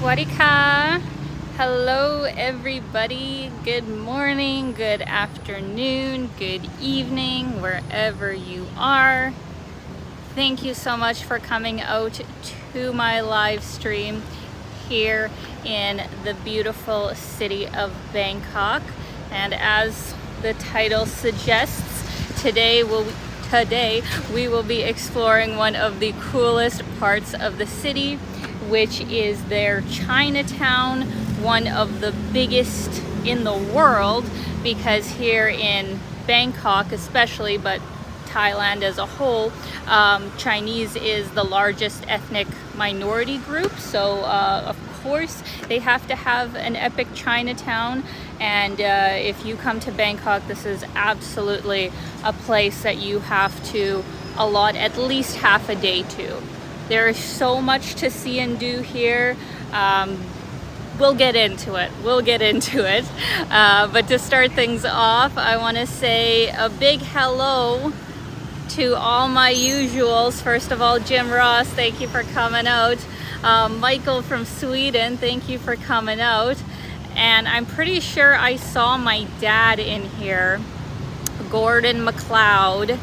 Swadika. Hello everybody. Good morning, good afternoon, good evening, wherever you are. Thank you so much for coming out to my live stream here in the beautiful city of Bangkok. And as the title suggests, today we will be exploring one of the coolest parts of the city, which is their Chinatown, one of the biggest in the world, because here in Bangkok especially, but Thailand as a whole, Chinese is the largest ethnic minority group. So of course they have to have an epic Chinatown, and if you come to Bangkok, this is absolutely a place that you have to allot at least half a day to. There is so much to see and do here. We'll get into it. But to start things off, I want to say a big hello to all my usuals. First of all, Jim Ross, thank you for coming out. Michael from Sweden, thank you for coming out. And I'm pretty sure I saw my dad in here, Gordon McLeod,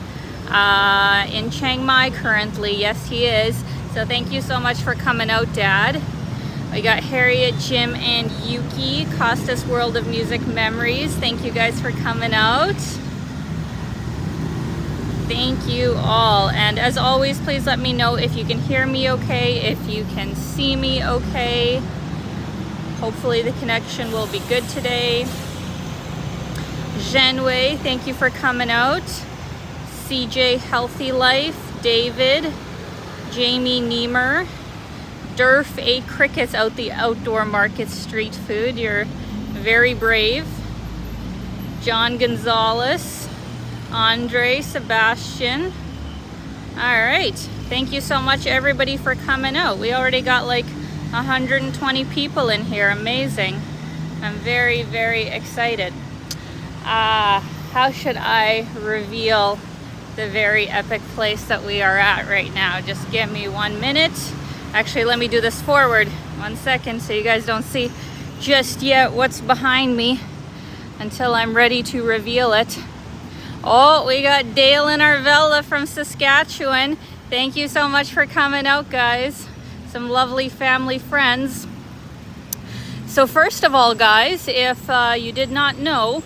in Chiang Mai currently. Yes, he is. So thank you so much for coming out, Dad. We got Harriet, Jim, and Yuki, Costas World of Music Memories. Thank you guys for coming out. Thank you all. And as always, please let me know if you can hear me okay, if you can see me okay. Hopefully the connection will be good today. Zhenwei, thank you for coming out. CJ Healthy Life, David, Jamie Niemer, Durf ate crickets out the outdoor market street food. You're very brave. John Gonzalez, Andre, Sebastian. All right. Thank you so much, everybody, for coming out. We already got like 120 people in here. Amazing. I'm very, very excited. How should I reveal the very epic place that we are at right now? Just give me 1 minute. Actually, let me do this forward 1 second so you guys don't see just yet what's behind me until I'm ready to reveal it. Oh, we got Dale and Arvella from Saskatchewan. Thank you so much for coming out, guys. Some lovely family friends. So first of all, guys, if you did not know,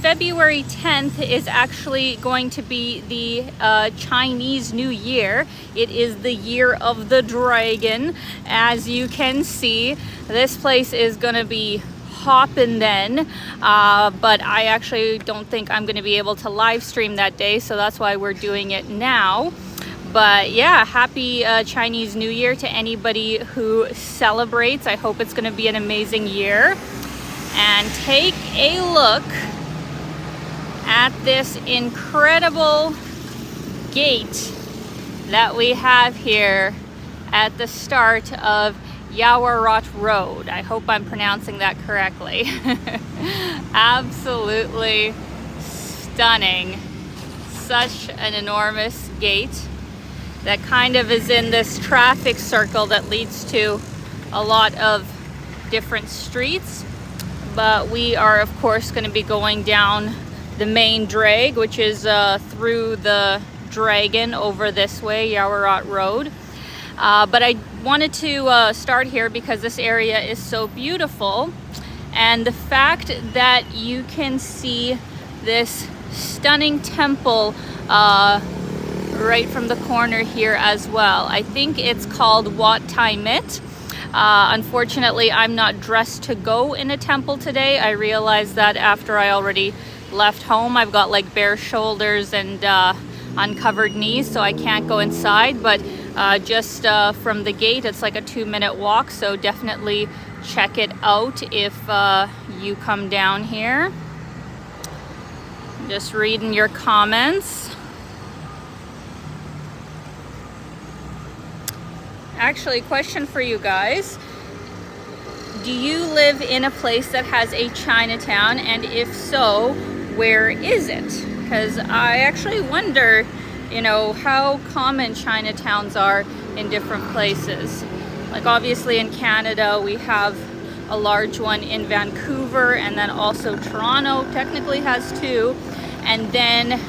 February 10th is actually going to be the Chinese New Year. It is the year of the dragon. As you can see, this place is going to be hopping then, but I actually don't think I'm going to be able to live stream that day, so that's why we're doing it now. But yeah, happy Chinese New Year to anybody who celebrates. I hope it's going to be an amazing year. And take a look at this incredible gate that we have here at the start of Yaowarat Road. I hope I'm pronouncing that correctly. Absolutely stunning. Such an enormous gate that kind of is in this traffic circle that leads to a lot of different streets. But we are, of course, going to be going down the main drag, which is through the dragon over this way, Yaowarat Road. But I wanted to start here because this area is so beautiful, and the fact that you can see this stunning temple right from the corner here as well. I think it's called Wat Thai Mit. Unfortunately, I'm not dressed to go in a temple today. I realized that after I already left home. I've got like bare shoulders and uncovered knees, so I can't go inside, but just from the gate it's like a 2-minute walk, so definitely check it out if you come down here. Just reading your comments. Actually, question for you guys. Do you live in a place that has a Chinatown, and if so, where is it? Because I actually wonder, you know, how common Chinatowns are in different places. Like obviously in Canada, we have a large one in Vancouver, and then also Toronto technically has two. And then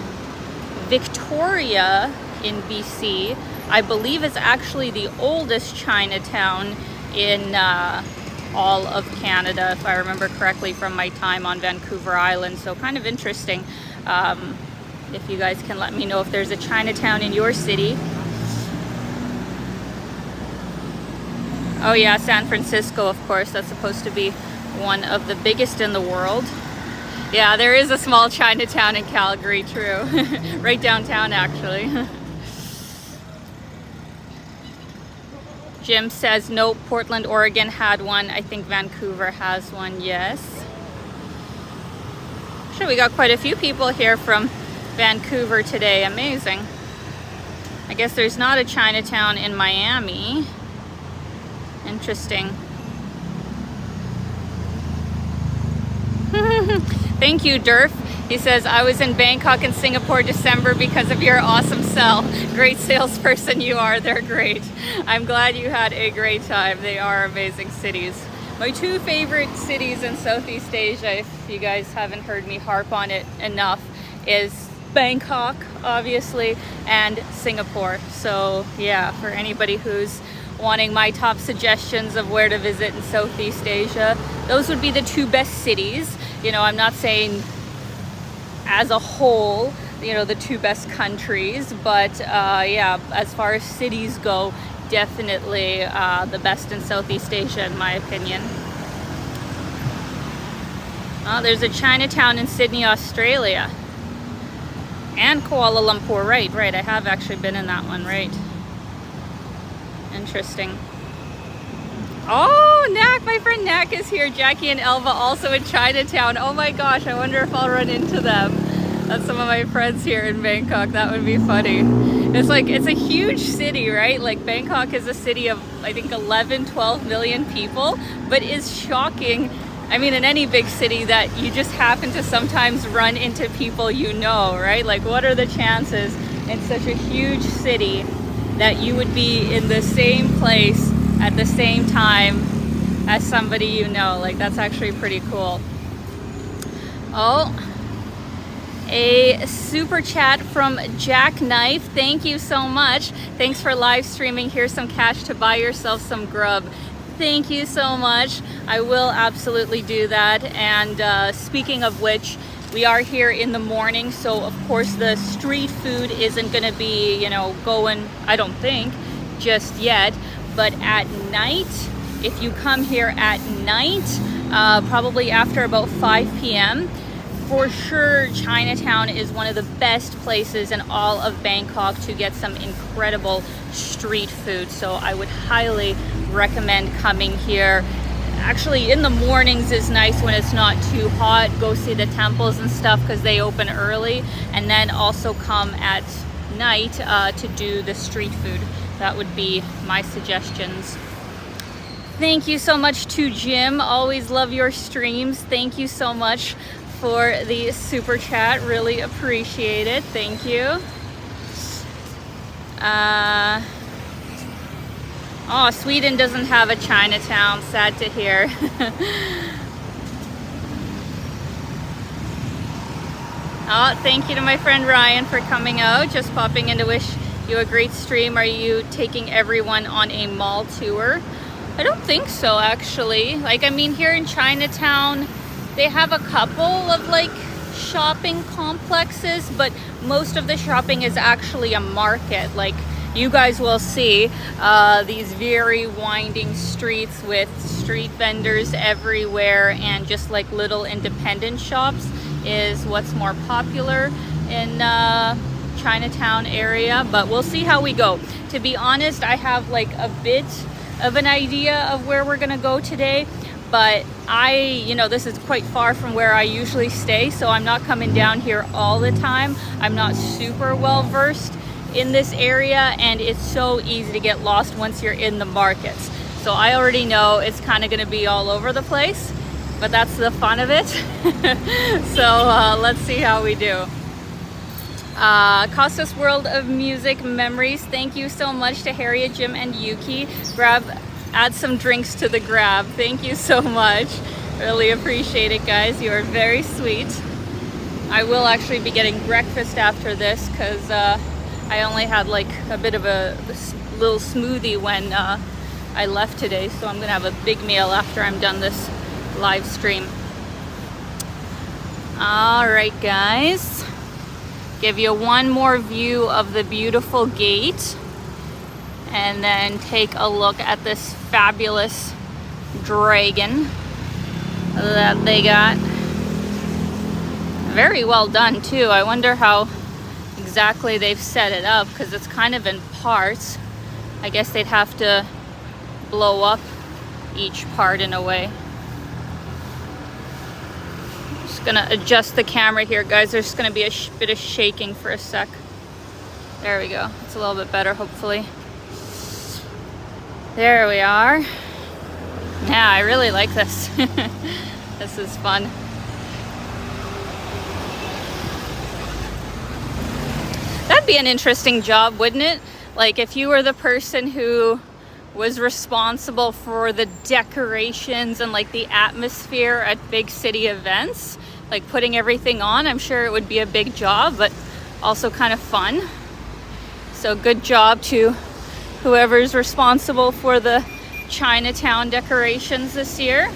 Victoria in BC, I believe, is actually the oldest Chinatown in all of Canada, if I remember correctly from my time on Vancouver Island. So kind of interesting. If you guys can let me know if there's a Chinatown in your city. Oh yeah, San Francisco, of course, that's supposed to be one of the biggest in the world. Yeah, there is a small Chinatown in Calgary, true. Right downtown, actually. Jim says, nope, Portland, Oregon had one. I think Vancouver has one, yes. Sure, we got quite a few people here from Vancouver today, amazing. I guess there's not a Chinatown in Miami. Interesting. Thank you, Durf. He says, I was in Bangkok and Singapore December because of your awesome sell. Great salesperson you are. They're great. I'm glad you had a great time. They are amazing cities. My two favorite cities in Southeast Asia, if you guys haven't heard me harp on it enough, is Bangkok, obviously, and Singapore. So yeah, for anybody who's wanting my top suggestions of where to visit in Southeast Asia, those would be the two best cities. You know, I'm not saying as a whole, you know, the two best countries, but yeah, as far as cities go, definitely the best in Southeast Asia, in my opinion. Oh, there's a Chinatown in Sydney, Australia. And Kuala Lumpur, right, I have actually been in that one, right. Interesting. Oh, Knack, my friend Knack is here. Jackie and Elva also in Chinatown. Oh my gosh, I wonder if I'll run into them. That's some of my friends here in Bangkok. That would be funny. It's like, it's a huge city, right? Like Bangkok is a city of, I think, 11, 12 million people, but is shocking. I mean, in any big city that you just happen to sometimes run into people you know, right? Like, what are the chances in such a huge city that you would be in the same place at the same time as somebody you know? Like, that's actually pretty cool. Oh, a super chat from Jackknife. Thank you so much. Thanks for live streaming. Here's some cash to buy yourself some grub. Thank you so much. I will absolutely do that. And speaking of which, we are here in the morning, so of course the street food isn't gonna be, you know, going, I don't think, just yet. But at night, if you come here at night, probably after about 5 p.m., for sure Chinatown is one of the best places in all of Bangkok to get some incredible street food. So I would highly recommend coming here. Actually, in the mornings is nice when it's not too hot. Go see the temples and stuff because they open early. And then also come at night to do the street food. That would be my suggestions. Thank you so much to Jim. Always love your streams. Thank you so much for the super chat. Really appreciate it. Thank you. Oh, Sweden doesn't have a Chinatown. Sad to hear. Oh, thank you to my friend Ryan for coming out. Just popping in to wish you a great stream. Are you taking everyone on a mall tour? I don't think so, actually. Like, I mean, here in Chinatown, they have a couple of like shopping complexes, but most of the shopping is actually a market. Like, you guys will see these very winding streets with street vendors everywhere, and just like little independent shops is what's more popular in Chinatown area. But we'll see how we go. To be honest, I have like a bit of an idea of where we're gonna go today, but you know, this is quite far from where I usually stay, so I'm not coming down here all the time. I'm not super well versed in this area, and it's so easy to get lost once you're in the markets. So I already know it's kind of going to be all over the place, but that's the fun of it. So let's see how we do. Costas World of Music Memories, thank you so much to Harriet, Jim, and Yuki. Grab add some drinks to the grab. Thank you so much. Really appreciate it, guys. You are very sweet. I will actually be getting breakfast after this because I only had like a bit of a little smoothie when I left today. So I'm gonna have a big meal after I'm done this live stream. All right, guys. Give you one more view of the beautiful gate and then take a look at this fabulous dragon that they got. Very well done too. I wonder how exactly they've set it up because it's kind of in parts. I guess they'd have to blow up each part in a way. Just gonna adjust the camera here, guys. There's gonna be a bit of shaking for a sec. There we go. It's a little bit better, hopefully. There we are. Yeah, I really like this. This is fun. That'd be an interesting job, wouldn't it? Like if you were the person who was responsible for the decorations and like the atmosphere at big city events, like putting everything on. I'm sure it would be a big job, but also kind of fun. So good job to whoever's responsible for the Chinatown decorations this year.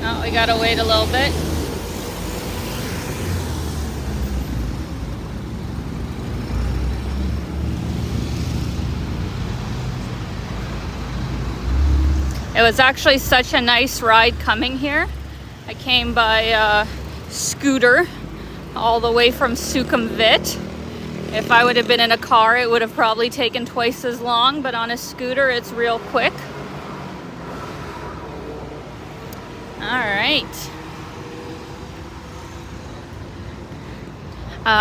Oh, we gotta wait a little bit. It was actually such a nice ride coming here. I came by scooter all the way from Sukhumvit. If I would have been in a car, it would have probably taken twice as long, but on a scooter, it's real quick. All right.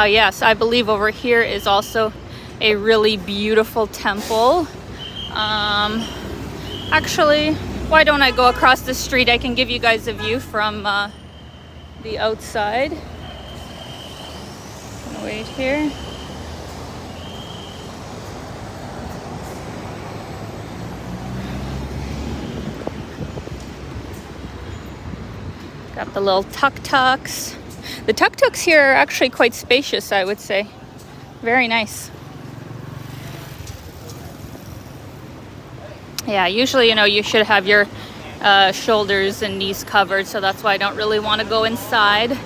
Yes, I believe over here is also a really beautiful temple. Actually, why don't I go across the street? I can give you guys a view from the outside. Wait here. Got the little tuk-tuks. The tuk-tuks here are actually quite spacious, I would say. Very nice. Yeah, usually, you know, you should have your shoulders and knees covered, so that's why I don't really want to go inside.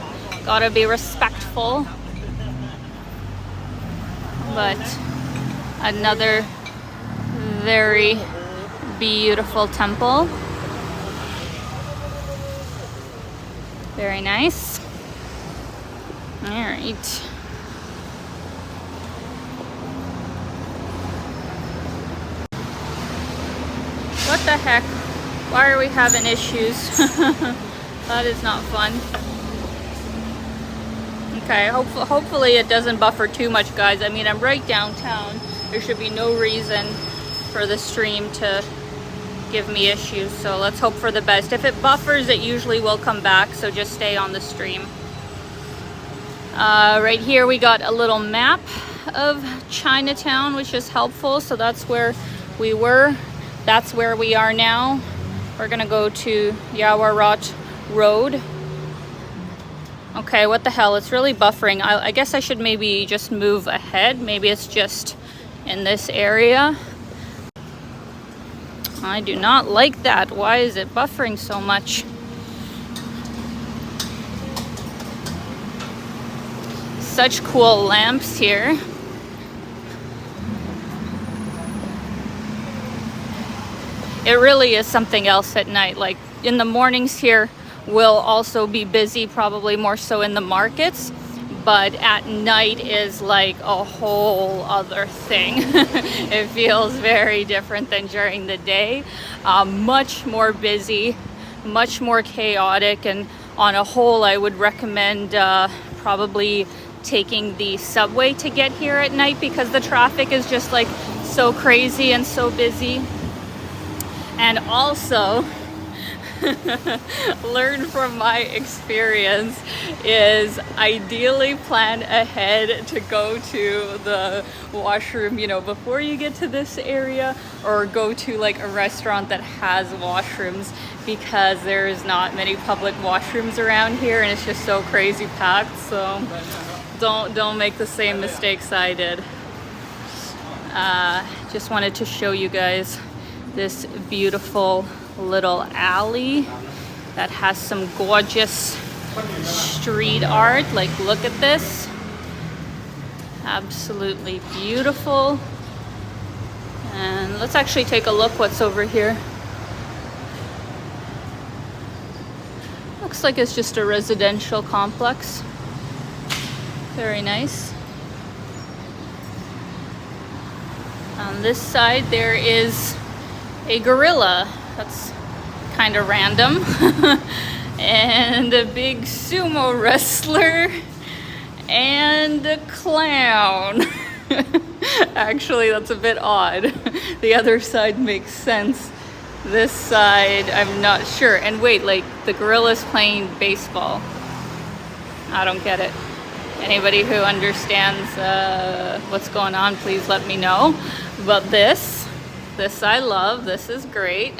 Gotta be respectful. But another very beautiful temple. Very nice. All right. What the heck? Why are we having issues? That is not fun. Okay, hopefully it doesn't buffer too much, guys. I mean, I'm right downtown. There should be no reason for the stream to give me issues, so let's hope for the best. If it buffers, it usually will come back, so just stay on the stream. Right here we got a little map of Chinatown, which is helpful. So that's where we were. That's where we are now. We're gonna go to Yawarat Road. Okay, what the hell? It's really buffering. I guess I should maybe just move ahead. Maybe it's just in this area. I do not like that. Why is it buffering so much? Such cool lamps here. It really is something else at night. Like in the mornings here will also be busy, probably more so in the markets, but at night is like a whole other thing. It feels very different than during the day. Much more busy, much more chaotic, and on a whole I would recommend probably taking the subway to get here at night, because the traffic is just like so crazy and so busy. And also learn from my experience is ideally plan ahead to go to the washroom, you know, before you get to this area, or go to like a restaurant that has washrooms, because there's not many public washrooms around here and it's just so crazy packed. So don't make the same mistakes I did. Just wanted to show you guys this beautiful little alley that has some gorgeous street art. Like, look at this. Absolutely beautiful. And let's actually take a look what's over here. Looks like it's just a residential complex. Very nice. On this side there is a gorilla. That's kind of random. And a big sumo wrestler and a clown. Actually, that's a bit odd. The other side makes sense. This side, I'm not sure. And wait, like, the gorilla's playing baseball. I don't get it. Anybody who understands what's going on, please let me know. But this I love. This is great.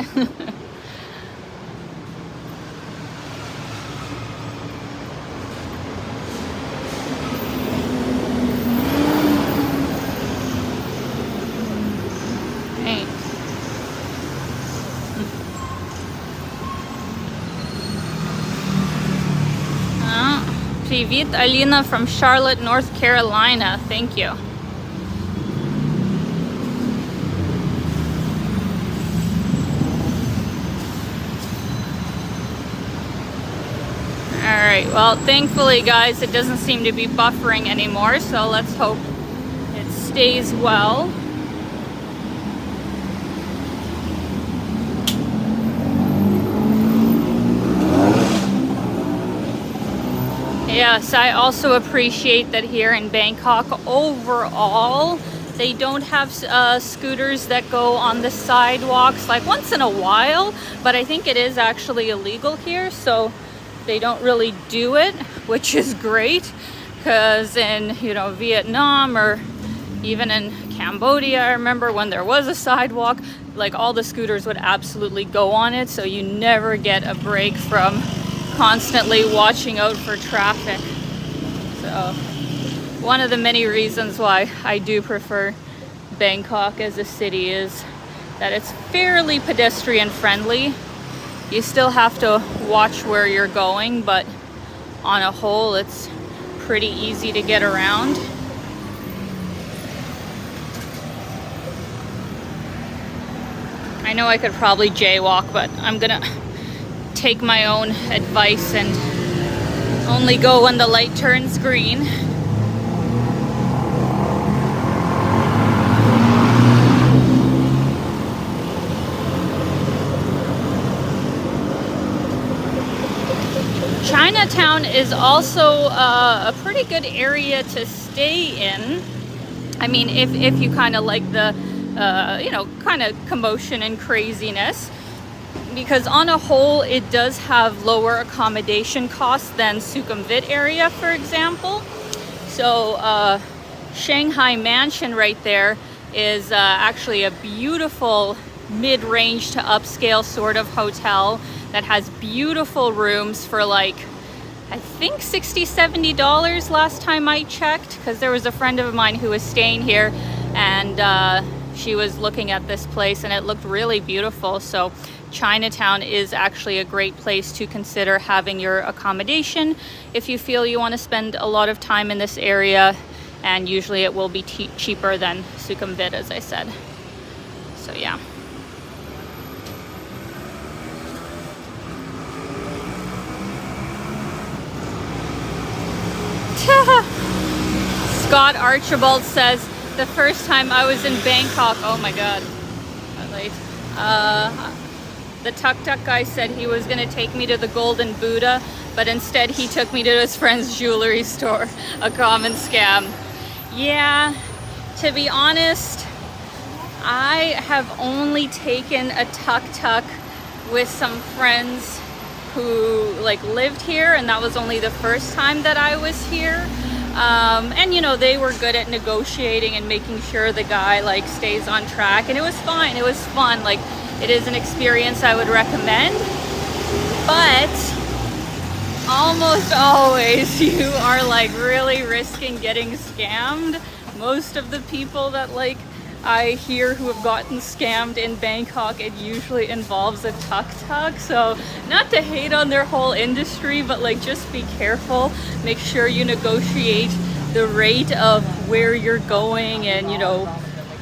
Привет, Alina from Charlotte, North Carolina. Thank you. Alright, well, thankfully, guys, it doesn't seem to be buffering anymore, so let's hope it stays well. Yes, I also appreciate that here in Bangkok, overall, they don't have scooters that go on the sidewalks, like once in a while, but I think it is actually illegal here, so they don't really do it, which is great, because in, you know, Vietnam or even in Cambodia, I remember when there was a sidewalk, like all the scooters would absolutely go on it, so you never get a break from constantly watching out for traffic. So one of the many reasons why I do prefer Bangkok as a city is that it's fairly pedestrian friendly. You still have to watch where you're going, but on a whole it's pretty easy to get around. I know I could probably jaywalk, but I'm gonna take my own advice and only go when the light turns green. Chinatown is also a pretty good area to stay in. I mean, if you kind of like the you know, kind of commotion and craziness, because on a whole it does have lower accommodation costs than Sukhumvit area, for example. So Shanghai Mansion right there is actually a beautiful mid-range to upscale sort of hotel that has beautiful rooms for like, I think $60-70 last time I checked, because there was a friend of mine who was staying here and she was looking at this place and it looked really beautiful. So Chinatown is actually a great place to consider having your accommodation if you feel you want to spend a lot of time in this area, and usually it will be cheaper than Sukhumvit, as I said. So yeah. Scott Archibald says, the first time I was in Bangkok, oh my god, I'm late. The tuk-tuk guy said he was going to take me to the Golden Buddha, but instead he took me to his friend's jewelry store. A common scam. Yeah, to be honest, I have only taken a tuk-tuk with some friends who like lived here, and that was only the first time that I was here. And you know, they were good at negotiating and making sure the guy like stays on track, and it was fine. It was fun. Like, it is an experience I would recommend, but almost always you are like really risking getting scammed. Most of the people that like I hear who have gotten scammed in Bangkok, it usually involves a tuk-tuk. So not to hate on their whole industry, but like just be careful. Make sure you negotiate the rate of where you're going, and you know,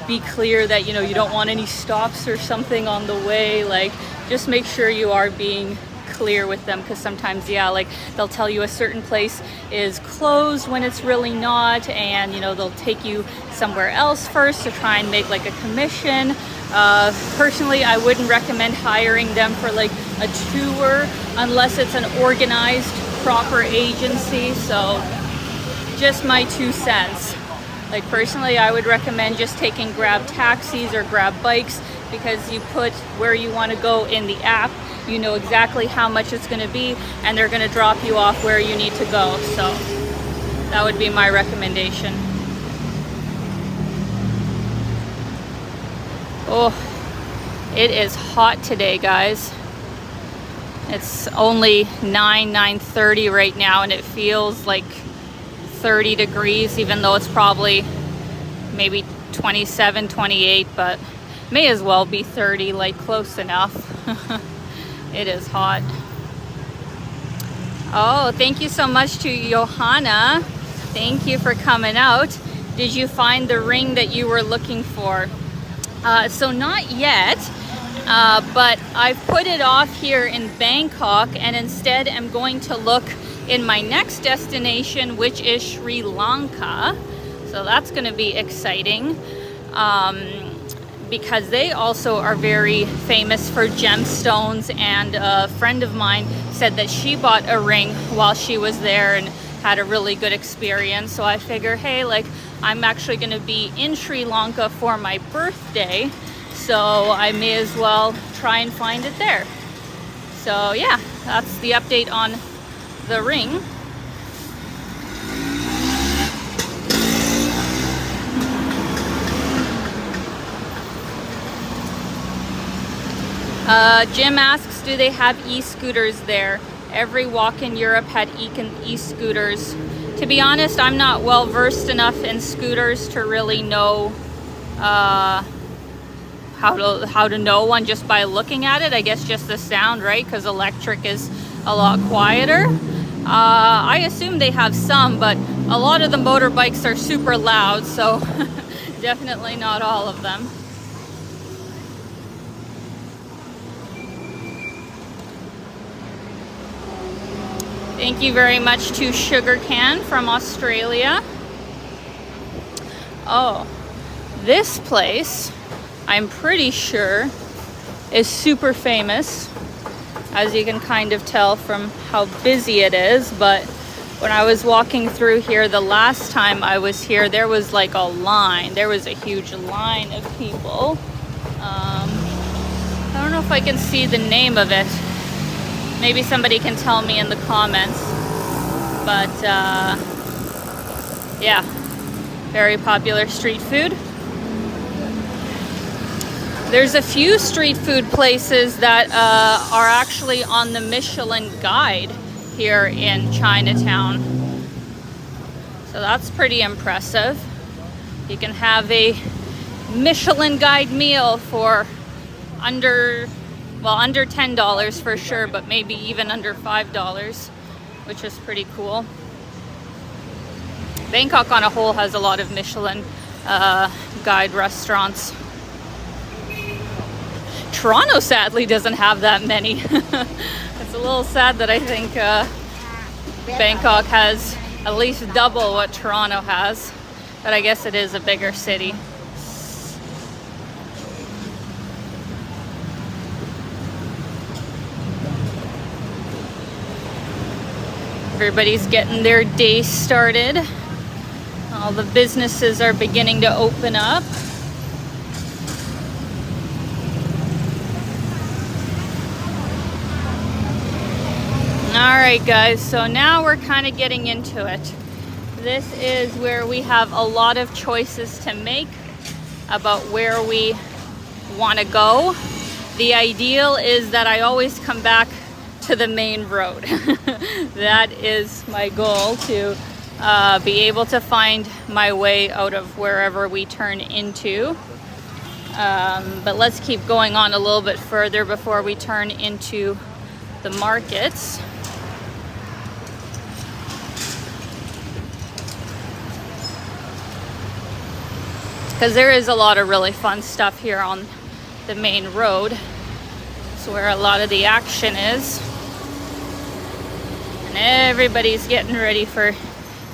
be clear that you know you don't want any stops or something on the way. Like, just make sure you are being clear with them, because sometimes, yeah, like they'll tell you a certain place is closed when it's really not, and you know, they'll take you somewhere else first to try and make like a commission. Personally, I wouldn't recommend hiring them for like a tour unless it's an organized, proper agency. So just my 2 cents. Like, personally, I would recommend just taking Grab taxis or Grab bikes, because you put where you want to go in the app, you know exactly how much it's going to be, and they're going to drop you off where you need to go. So that would be my recommendation. Oh, it is hot today, guys. It's only 9:30 right now, and it feels like 30 degrees, even though it's probably maybe 27, 28, but may as well be 30, like close enough. It is hot. Oh, thank you so much to Johanna. Thank you for coming out. Did you find the ring that you were looking for? So not yet, but I've put it off here in Bangkok, and instead I'm going to look in my next destination, which is Sri Lanka. So that's going to be exciting. Because they also are very famous for gemstones, and a friend of mine said that she bought a ring while she was there and had a really good experience. So I figure, hey, like, I'm actually going to be in Sri Lanka for my birthday, so I may as well try and find it there. So yeah, that's the update on the ring. Jim asks, do they have e-scooters there? Every walk in Europe had e-scooters. To be honest, I'm not well versed enough in scooters to really know how to know one just by looking at it. I guess just the sound, right? Because electric is a lot quieter. I assume they have some, but a lot of the motorbikes are super loud, so definitely not all of them. Thank you very much to Sugar Can from Australia. Oh, this place, I'm pretty sure, is super famous, as you can kind of tell from how busy it is. But when I was walking through here the last time I was here, there was like a line. There was a huge line of people. I don't know if I can see the name of it. Maybe somebody can tell me in the comments. But yeah, very popular street food. There's a few street food places that are actually on the Michelin Guide here in Chinatown. So that's pretty impressive. You can have a Michelin Guide meal for under $10 for sure, but maybe even under $5, which is pretty cool. Bangkok on a whole has a lot of Michelin Guide restaurants. Toronto sadly doesn't have that many. It's a little sad that I think Bangkok has at least double what Toronto has, but I guess it is a bigger city. Everybody's getting their day started. All the businesses are beginning to open up. Alright guys, so now we're kind of getting into it. This is where we have a lot of choices to make about where we want to go. The ideal is that I always come back to the main road. That is my goal, to be able to find my way out of wherever we turn into. But let's keep going on a little bit further before we turn into the markets. Because there is a lot of really fun stuff here on the main road. It's where a lot of the action is. And everybody's getting ready for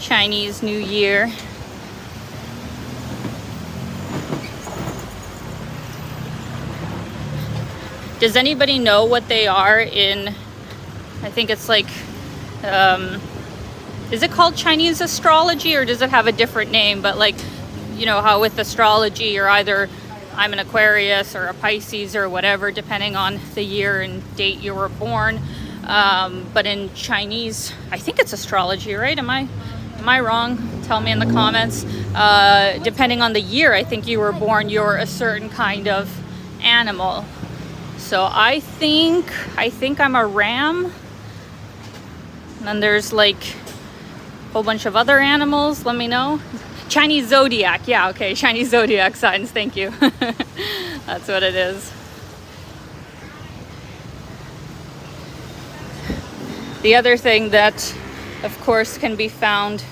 Chinese New Year. Does anybody know what they are in, I think it's like, is it called Chinese astrology, or does it have a different name? But like, you know how with astrology you're either, I'm an Aquarius or a Pisces or whatever, depending on the year and date you were born. But in Chinese, I think it's astrology, right? Am I wrong? Tell me in the comments. Depending on the year, I think you were born, you're a certain kind of animal. So I think I'm a ram. And then there's like a whole bunch of other animals. Let me know. Chinese zodiac, yeah, okay, Chinese zodiac signs, thank you. That's what it is. The other thing that, of course, can be found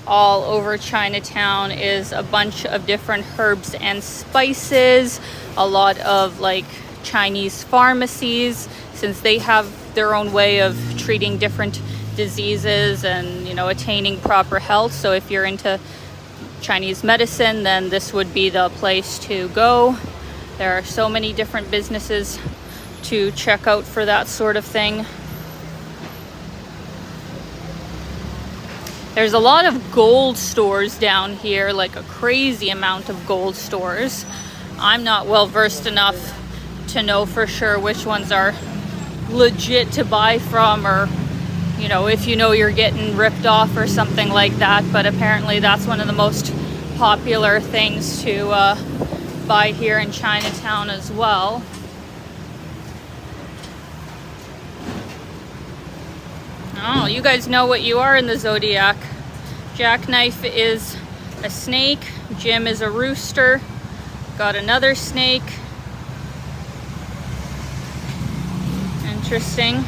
all over Chinatown is a bunch of different herbs and spices, a lot of like Chinese pharmacies, since they have their own way of treating different diseases and, you know, attaining proper health. So if you're into Chinese medicine, then this would be the place to go. There are so many different businesses to check out for that sort of thing. There's a lot of gold stores down here, like a crazy amount of gold stores. I'm not well versed enough to know for sure which ones are legit to buy from, or you know, if you know you're getting ripped off or something like that. But apparently that's one of the most popular things to buy here in Chinatown as well. Oh, you guys know what you are in the zodiac. Jackknife is a snake. Jim is a rooster. Got another snake. Interesting.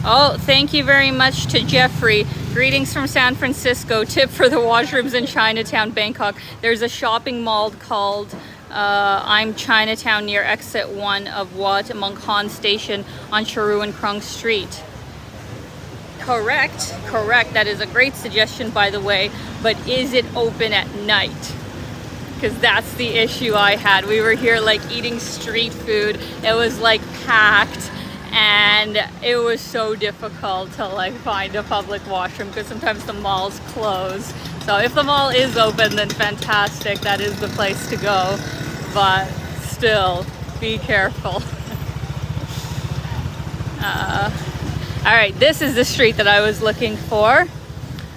Oh, thank you very much to Jeffrey. Greetings from San Francisco. Tip for the washrooms in Chinatown, Bangkok. There's a shopping mall called I'm Chinatown near exit 1 of Wat Mong Khan Station on Charu and Krung Street. Correct. That is a great suggestion, by the way. But is it open at night? Because that's the issue I had. We were here like eating street food. It was like packed. And it was so difficult to like find a public washroom because sometimes the malls close. So if the mall is open, then fantastic. That is the place to go. But still, be careful. All right, this is the street that I was looking for.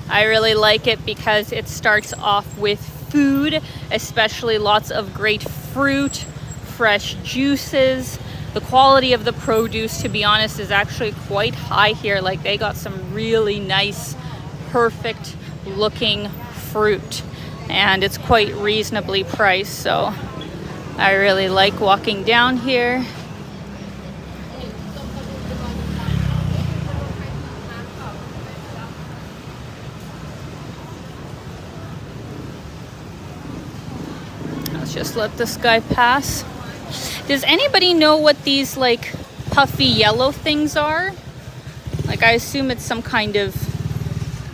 I really like it because it starts off with food, especially lots of great fruit, fresh juices. The quality of the produce, to be honest, is actually quite high here. Like, they got some really nice, perfect looking fruit, and it's quite reasonably priced. So I really like walking down here. Let's just let this guy pass. Does anybody know what these like puffy yellow things are? Like, I assume it's some kind of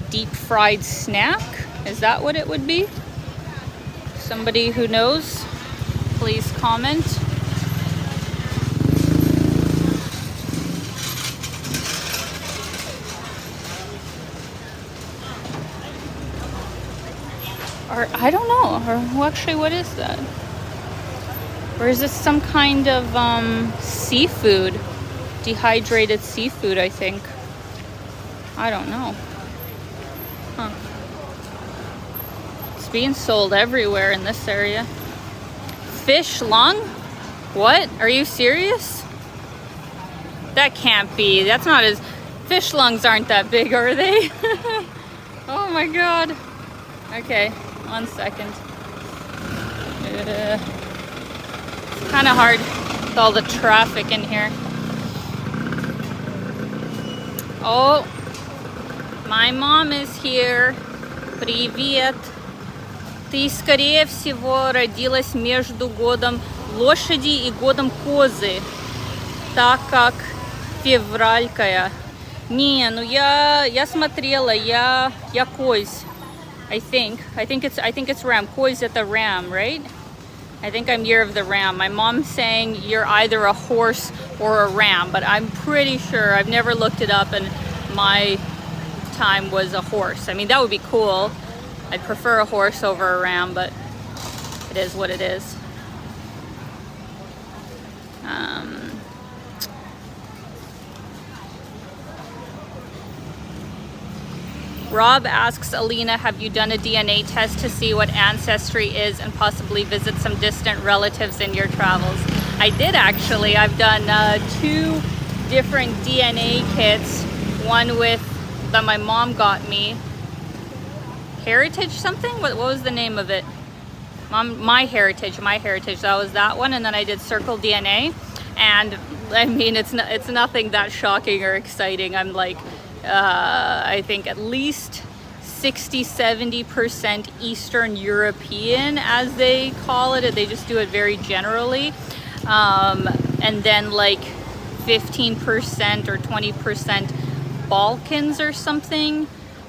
deep fried snack. Is that what it would be? Somebody who knows, please comment. Or I don't know. Or actually, what is that? Or is this some kind of seafood? dehydrated seafood, I think. I don't know. Huh. It's being sold everywhere in this area. Fish lung? What? Are you serious? That can't be. That's not as... Fish lungs aren't that big, are they? Oh my god. Okay, 1 second. It's kind of hard with all the traffic in here. Oh, my mom is here. Привет. Ты, скорее всего, родилась между годом лошади и годом козы, так как февралькая. Не, ну я смотрела, я козь. I think it's ram. Koi at the ram, right? I think I'm year of the ram. My mom's saying you're either a horse or a ram, but I'm pretty sure. I've never looked it up, and my time was a horse. I mean, that would be cool. I'd prefer a horse over a ram, but it is what it is. Rob asks Alina, have you done a DNA test to see what ancestry is and possibly visit some distant relatives in your travels? I did actually. I've done 2 different DNA kits. One with that my mom got me. Heritage something? What was the name of it? My heritage. That was that one. And then I did Circle DNA. And I mean, it's nothing that shocking or exciting. I'm like, I think at least 60-70% Eastern European, as they call it. They just do it very generally. And then like 15% or 20% Balkans or something.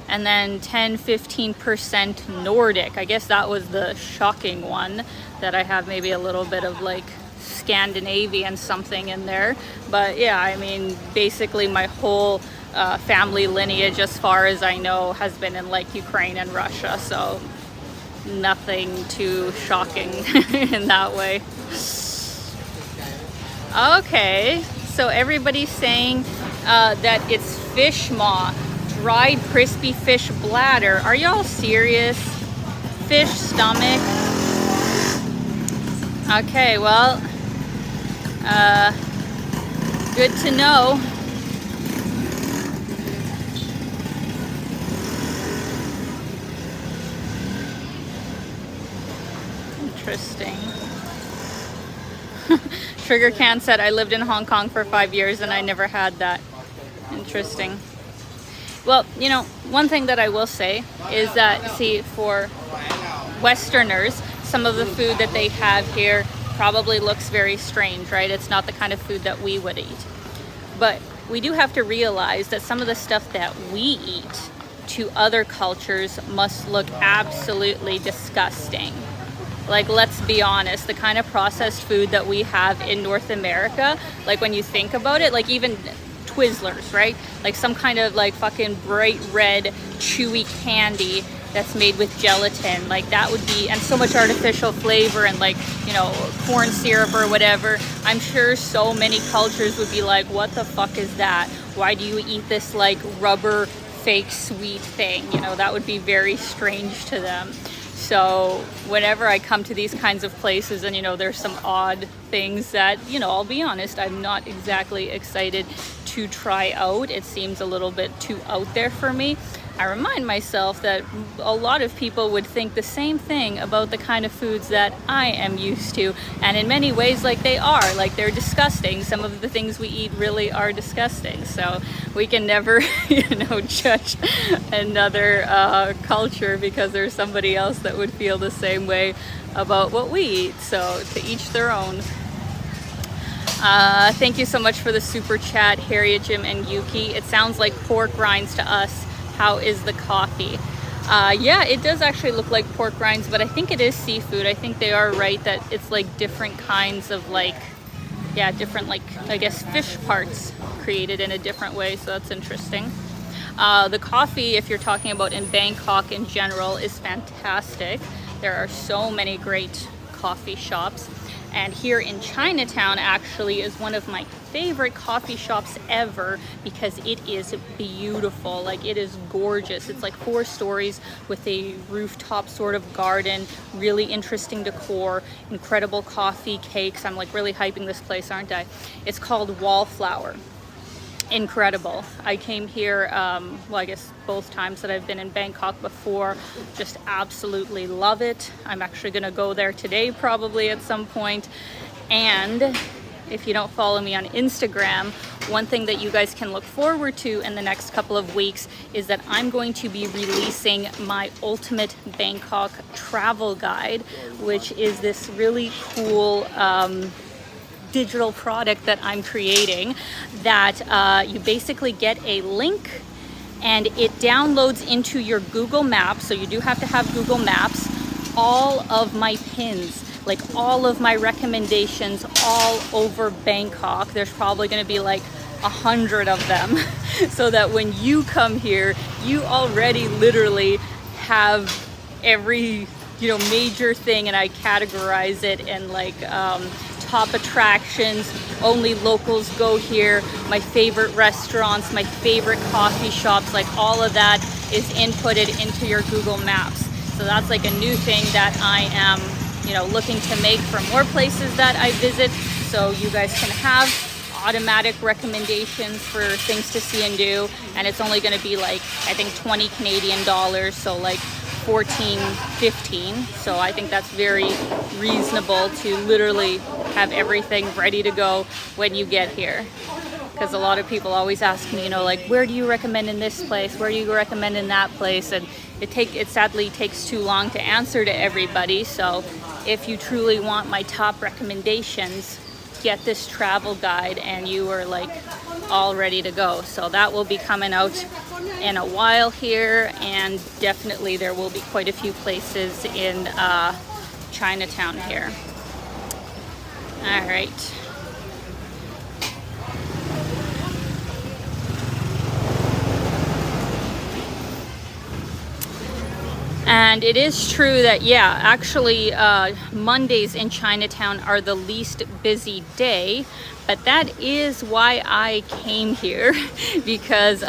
And then 10-15% Nordic. I guess that was the shocking one, that I have maybe a little bit of like Scandinavian something in there. But yeah, I mean, basically my whole family lineage, as far as I know, has been in like Ukraine and Russia, so nothing too shocking in that way. Okay, so everybody's saying that it's fish maw, dried crispy fish bladder. Are y'all serious? Fish stomach? Okay, well, good to know. Interesting. Trigger Can said, I lived in Hong Kong for 5 years and I never had that. Interesting. Well, you know, one thing that I will say is that, see, for Westerners, some of the food that they have here probably looks very strange, right? It's not the kind of food that we would eat. But we do have to realize that some of the stuff that we eat to other cultures must look absolutely disgusting. Like, let's be honest, the kind of processed food that we have in North America, like when you think about it, like even Twizzlers, right? Like some kind of like fucking bright red chewy candy that's made with gelatin, like that would be, and so much artificial flavor and like, you know, corn syrup or whatever. I'm sure so many cultures would be like, what the fuck is that? Why do you eat this like rubber fake sweet thing? You know, that would be very strange to them. So whenever I come to these kinds of places and, you know, there's some odd things that, you know, I'll be honest, I'm not exactly excited to try out. It seems a little bit too out there for me. I remind myself that a lot of people would think the same thing about the kind of foods that I am used to. And in many ways, like they are, like they're disgusting. Some of the things we eat really are disgusting. So we can never, you know, judge another culture because there's somebody else that would feel the same way about what we eat. So to each their own. Thank you so much for the super chat, Harriet, Jim, and Yuki. It sounds like pork rinds to us. How is the coffee? Yeah, it does actually look like pork rinds, but I think it is seafood. I think they are right that it's like different kinds of like, yeah, different like, I guess, fish parts created in a different way. So that's interesting. The coffee, if you're talking about in Bangkok in general, is fantastic. There are so many great coffee shops. And here in Chinatown actually is one of my favorite coffee shops ever because it is beautiful. Like, it is gorgeous. It's like 4 stories with a rooftop sort of garden, really interesting decor, incredible coffee, cakes. I'm like really hyping this place, aren't I? It's called Wallflower. Incredible. I came here, well, I guess both times that I've been in Bangkok before. Just absolutely love it. I'm actually gonna go there today probably at some point. And if you don't follow me on Instagram, one thing that you guys can look forward to in the next couple of weeks is that I'm going to be releasing my ultimate Bangkok travel guide, which is this really cool digital product that I'm creating that you basically get a link and it downloads into your Google Maps. So you do have to have Google Maps, all of my pins, like all of my recommendations all over Bangkok. There's probably going to be like 100 of them so that when you come here, you already literally have every, you know, major thing, and I categorize it in like top attractions, only locals go here, my favorite restaurants, my favorite coffee shops, like all of that is inputted into your Google Maps. So that's like a new thing that I am, you know, looking to make for more places that I visit, so you guys can have automatic recommendations for things to see and do. And it's only going to be like, I think 20 Canadian dollars, so like 14, 15. So I think that's very reasonable to literally have everything ready to go when you get here. Because a lot of people always ask me, you know, like, where do you recommend in this place? Where do you recommend in that place? And it sadly takes too long to answer to everybody. So if you truly want my top recommendations, get this travel guide and you are like all ready to go. So that will be coming out in a while here, and definitely there will be quite a few places in Chinatown here. All right. And it is true that, yeah, actually Mondays in Chinatown are the least busy day, but that is why I came here because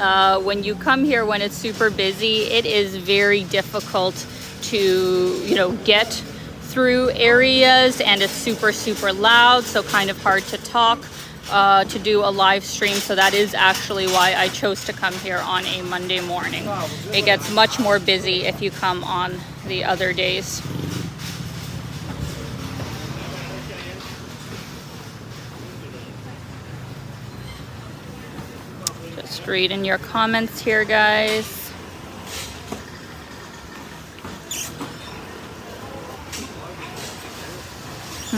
when you come here when it's super busy, it is very difficult to, you know, get through areas, and it's super, super loud, so kind of hard to talk, to do a live stream. So that is actually why I chose to come here on a Monday morning. It gets much more busy if you come on the other days. Just reading your comments here, guys.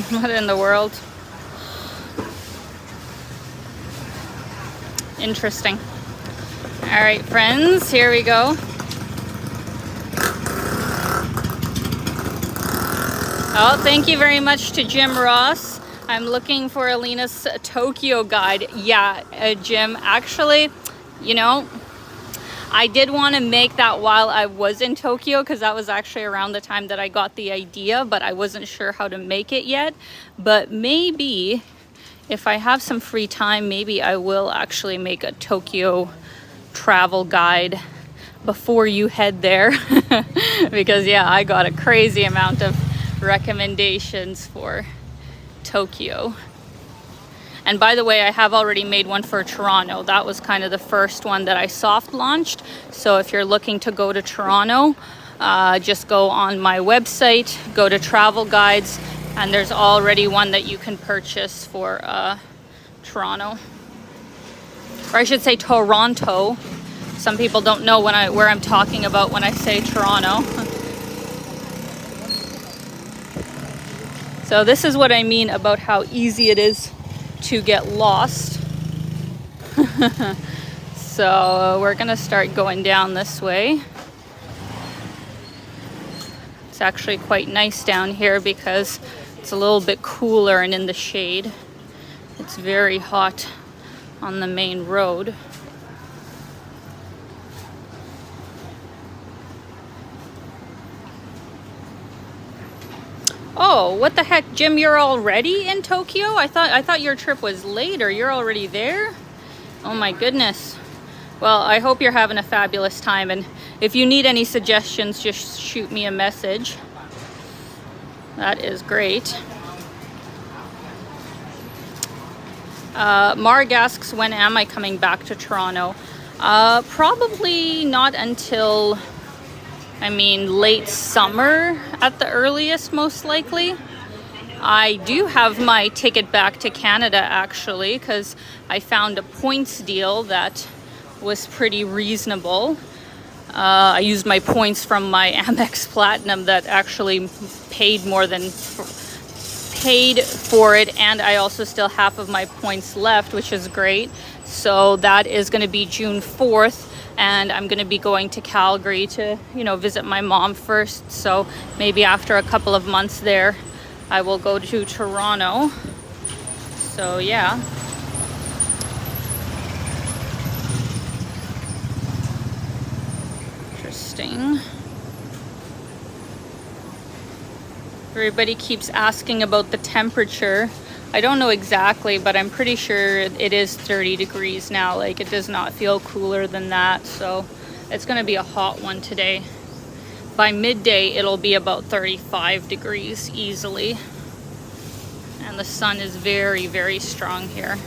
What in the world? Interesting. All right, friends, here we go. Oh, thank you very much to Jim Ross. I'm looking for Alina's Tokyo guide. Yeah, Jim, actually, you know, I did want to make that while I was in Tokyo, because that was actually around the time that I got the idea, but I wasn't sure how to make it yet. But maybe if I have some free time, maybe I will actually make a Tokyo travel guide before you head there. Because yeah, I got a crazy amount of recommendations for Tokyo. And by the way, I have already made one for Toronto. That was kind of the first one that I soft launched. So if you're looking to go to Toronto, just go on my website, go to travel guides, and there's already one that you can purchase for Toronto. Or I should say Toronto. Some people don't know where I'm talking about when I say Toronto. So this is what I mean about how easy it is to get lost. So we're gonna start going down this way. It's actually quite nice down here because it's a little bit cooler and in the shade. It's very hot on the main road. Oh, what the heck, Jim, you're already in Tokyo? I thought your trip was later. You're already there? Oh my goodness. Well, I hope you're having a fabulous time, and if you need any suggestions, just shoot me a message. That is great. Marg asks, when am I coming back to Toronto? Probably not until, I mean, late summer at the earliest, most likely. I do have my ticket back to Canada, actually, because I found a points deal that was pretty reasonable. I used my points from my Amex Platinum that actually paid more than paid for it, and I also still have half of my points left, which is great. So that is going to be June 4th, and I'm going to be going to Calgary to, you know, visit my mom first. So maybe after a couple of months there, I will go to Toronto. So yeah. Interesting. Everybody keeps asking about the temperature. I don't know exactly, but I'm pretty sure it is 30 degrees now. Like, it does not feel cooler than that. So it's going to be a hot one today. By midday, it'll be about 35 degrees easily. And the sun is very, very strong here.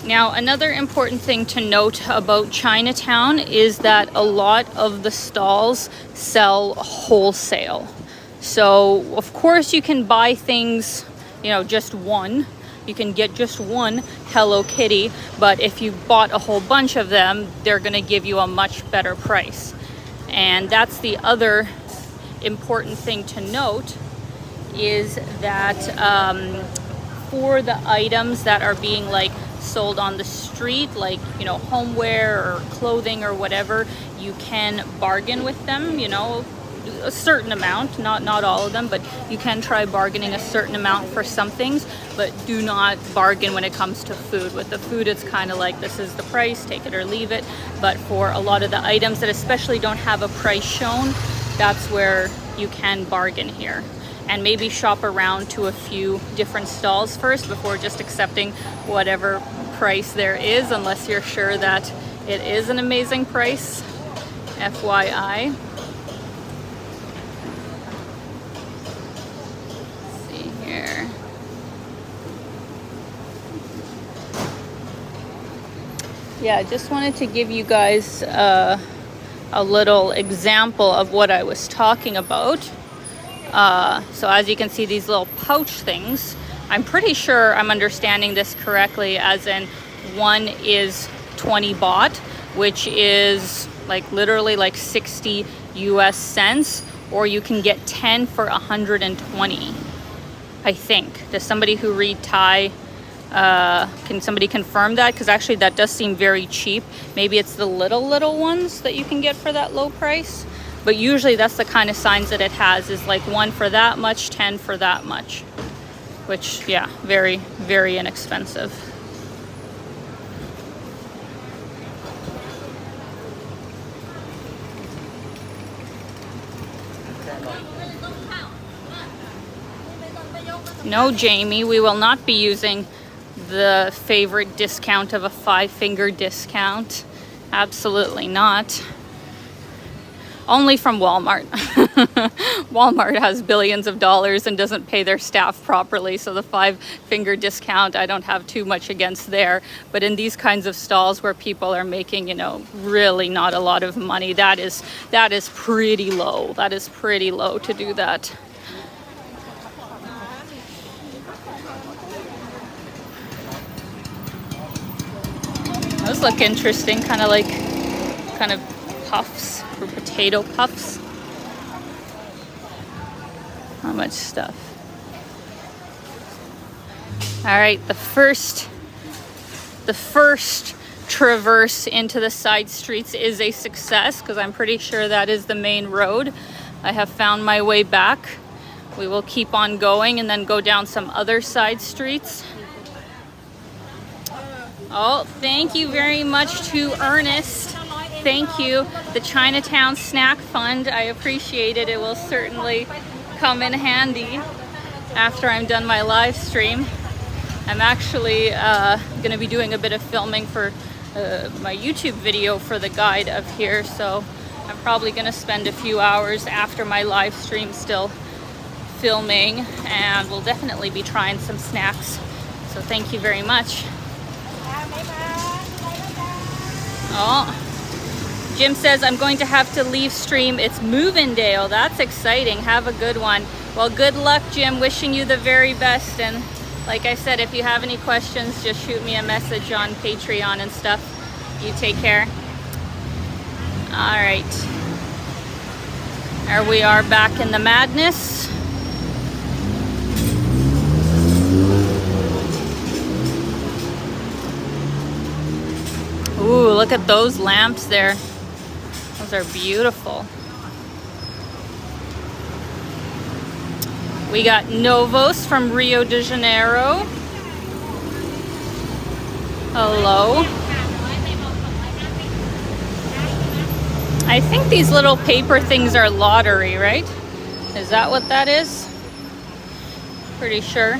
Now, another important thing to note about Chinatown is that a lot of the stalls sell wholesale. So, of course, you can buy things, you know, just one. You can get just one Hello Kitty, but if you bought a whole bunch of them, they're going to give you a much better price. And that's the other important thing to note, is that for the items that are being like sold on the street, like, you know, homeware or clothing or whatever, you can bargain with them, you know, a certain amount, not all of them, but you can try bargaining a certain amount for some things, but do not bargain when it comes to food. With the food, it's kind of like, this is the price, take it or leave it. But for a lot of the items that especially don't have a price shown, that's where you can bargain here. And maybe shop around to a few different stalls first before just accepting whatever price there is, unless you're sure that it is an amazing price. FYI. Let's see here. Yeah, I just wanted to give you guys a little example of what I was talking about. So as you can see, these little pouch things, I'm pretty sure I'm understanding this correctly, as in one is 20 baht, which is like literally like 60 US cents, or you can get 10 for 120, I think. Does somebody who read Thai, can somebody confirm that? Because actually that does seem very cheap. Maybe it's the little ones that you can get for that low price. But usually that's the kind of signs that it has, is like 1 for that much, 10 for that much. Which, yeah, very, very inexpensive. No, Jamie, we will not be using the favorite discount of a 5-finger discount. Absolutely not. Only from Walmart. Walmart has billions of dollars and doesn't pay their staff properly, so the 5-finger discount, I don't have too much against there. But in these kinds of stalls where people are making, you know, really not a lot of money, that is pretty low. That is pretty low to do that. Those look interesting, kind of puffs, or potato puffs. How much stuff. All right, the first traverse into the side streets is a success, because I'm pretty sure that is the main road. I have found my way back. We will keep on going and then go down some other side streets. Oh, thank you very much to Ernest. thank you. The Chinatown Snack Fund, I appreciate it. It will certainly come in handy after I'm done my live stream. I'm actually going to be doing a bit of filming for my YouTube video for the guide of here, so I'm probably going to spend a few hours after my live stream still filming, and we'll definitely be trying some snacks. So thank you very much. Oh, Jim says I'm going to have to leave stream. It's moving day. Oh, that's exciting. Have a good one. Well, good luck, Jim. Wishing you the very best. And like I said, if you have any questions, just shoot me a message on Patreon and stuff. You take care. All right. There we are back in the madness. Ooh, look at those lamps there. Those are beautiful. We got Novos from Rio de Janeiro. Hello. I think these little paper things are lottery, right? Is that what that is? Pretty sure.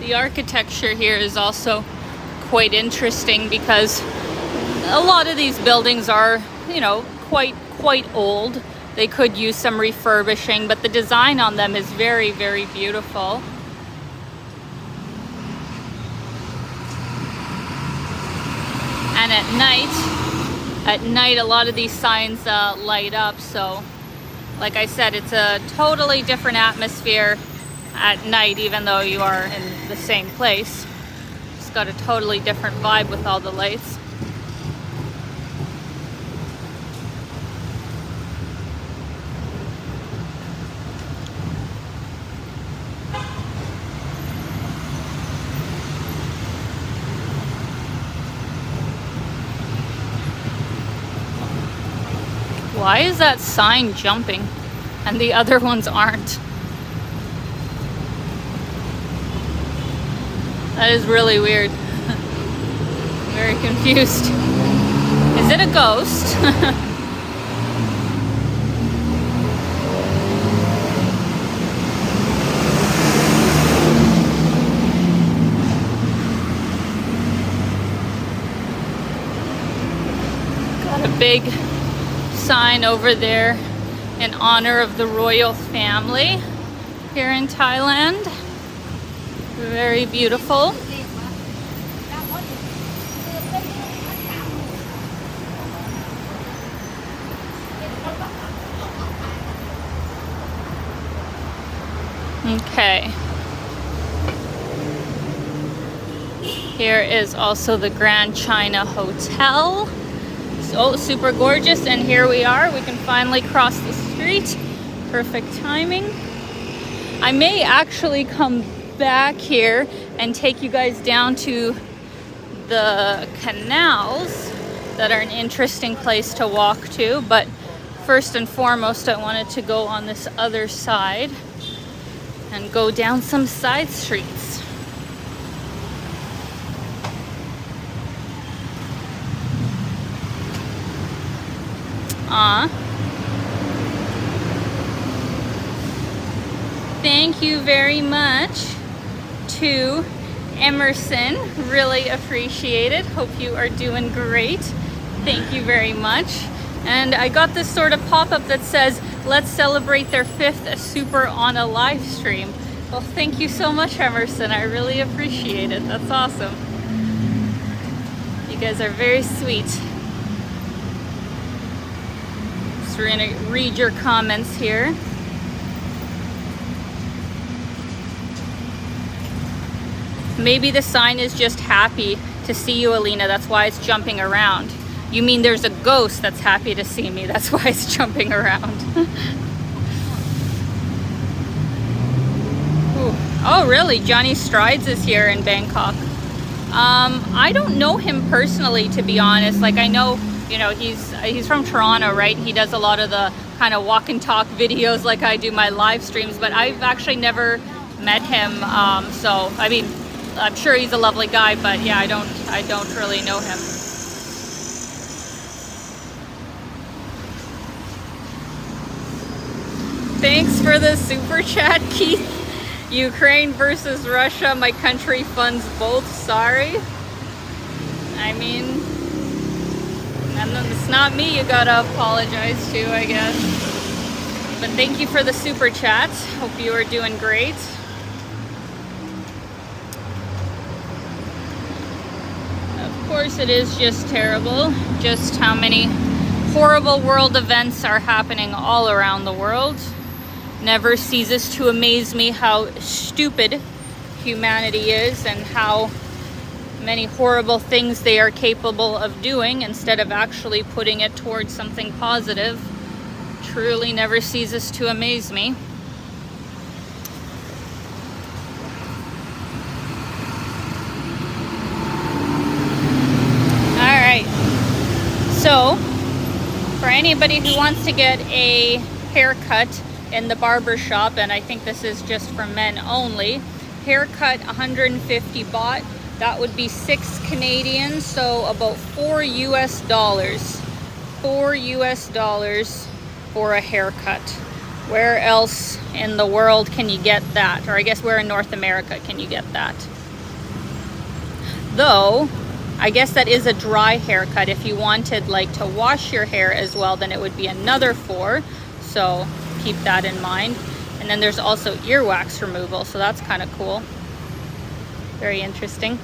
The architecture here is also quite interesting because a lot of these buildings are, you know, quite old. They could use some refurbishing, but the design on them is very, very beautiful. And at night a lot of these signs light up, so like I said, it's a totally different atmosphere at night, even though you are in the same place. It's got a totally different vibe with all the lights. Why is that sign jumping and the other ones aren't? That is really weird. I'm very confused. Is it a ghost? Got a big sign over there in honor of the royal family here in Thailand. Very beautiful. Okay. Here is also the Grand China Hotel. So super gorgeous, and here we are. We can finally cross the street. Perfect timing. I may actually come back here and take you guys down to the canals that are an interesting place to walk to, but first and foremost I wanted to go on this other side and go down some side streets. Thank you very much to Emerson. Really appreciate it. Hope you are doing great. Thank you very much. And I got this sort of pop-up that says, let's celebrate their 5th super on a live stream. Well, thank you so much, Emerson. I really appreciate it. That's awesome. You guys are very sweet. So we're gonna read your comments here. Maybe the sign is just happy to see you, Alina. That's why it's jumping around. You mean there's a ghost that's happy to see me. That's why it's jumping around. Oh, really? Johnny Strides is here in Bangkok. I don't know him personally, to be honest. Like, I know you know, he's from Toronto, right? He does a lot of the kind of walk and talk videos like I do my live streams, but I've actually never met him. So I mean, I'm sure he's a lovely guy, but yeah, I don't really know him. Thanks for the super chat, Keith. Ukraine versus Russia, my country funds both. Sorry. I mean, and then it's not me you gotta apologize to, I guess. But thank you for the super chat. Hope you are doing great. Of course, it is just terrible just how many horrible world events are happening all around the world. Never ceases to amaze me how stupid humanity is and how many horrible things they are capable of doing instead of actually putting it towards something positive. Truly never ceases to amaze me. All right, so for anybody who wants to get a haircut in the barber shop, and I think this is just for men only, haircut 150 baht. That would be 6 Canadian, so about $4 US. $4 US for a haircut. Where else in the world can you get that? Or I guess where in North America can you get that? Though, I guess that is a dry haircut. If you wanted like to wash your hair as well, then it would be another 4. So keep that in mind. And then there's also earwax removal, so that's kind of cool. Very interesting.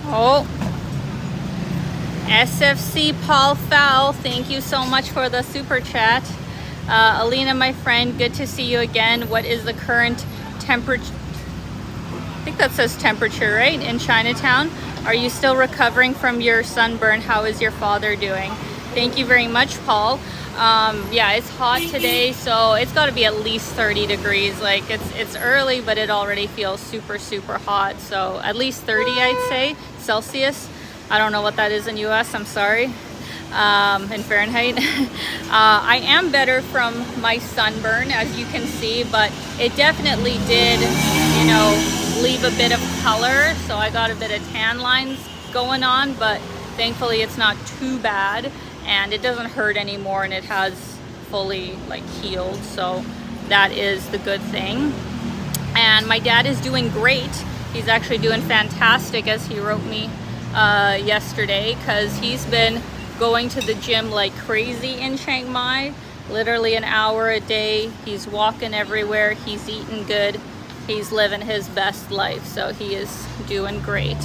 Oh, SFC Paul Fowl, thank you so much for the super chat. Alina, my friend, good to see you again. What is the current temperature? I think that says temperature, right? In Chinatown. Are you still recovering from your sunburn? How is your father doing? Thank you very much, Paul. Yeah, it's hot today, so it's got to be at least 30 degrees. Like it's early, but it already feels super, super hot. So at least 30, I'd say, Celsius. I don't know what that is in US, I'm sorry. In Fahrenheit. I am better from my sunburn, as you can see, but it definitely did, you know, leave a bit of color. So I got a bit of tan lines going on, but thankfully it's not too bad. And it doesn't hurt anymore, and it has fully like healed, so that is the good thing. And my dad is doing great. He's actually doing fantastic, as he wrote me yesterday, because he's been going to the gym like crazy in Chiang Mai, literally an hour a day. He's walking everywhere, he's eating good, he's living his best life, so he is doing great.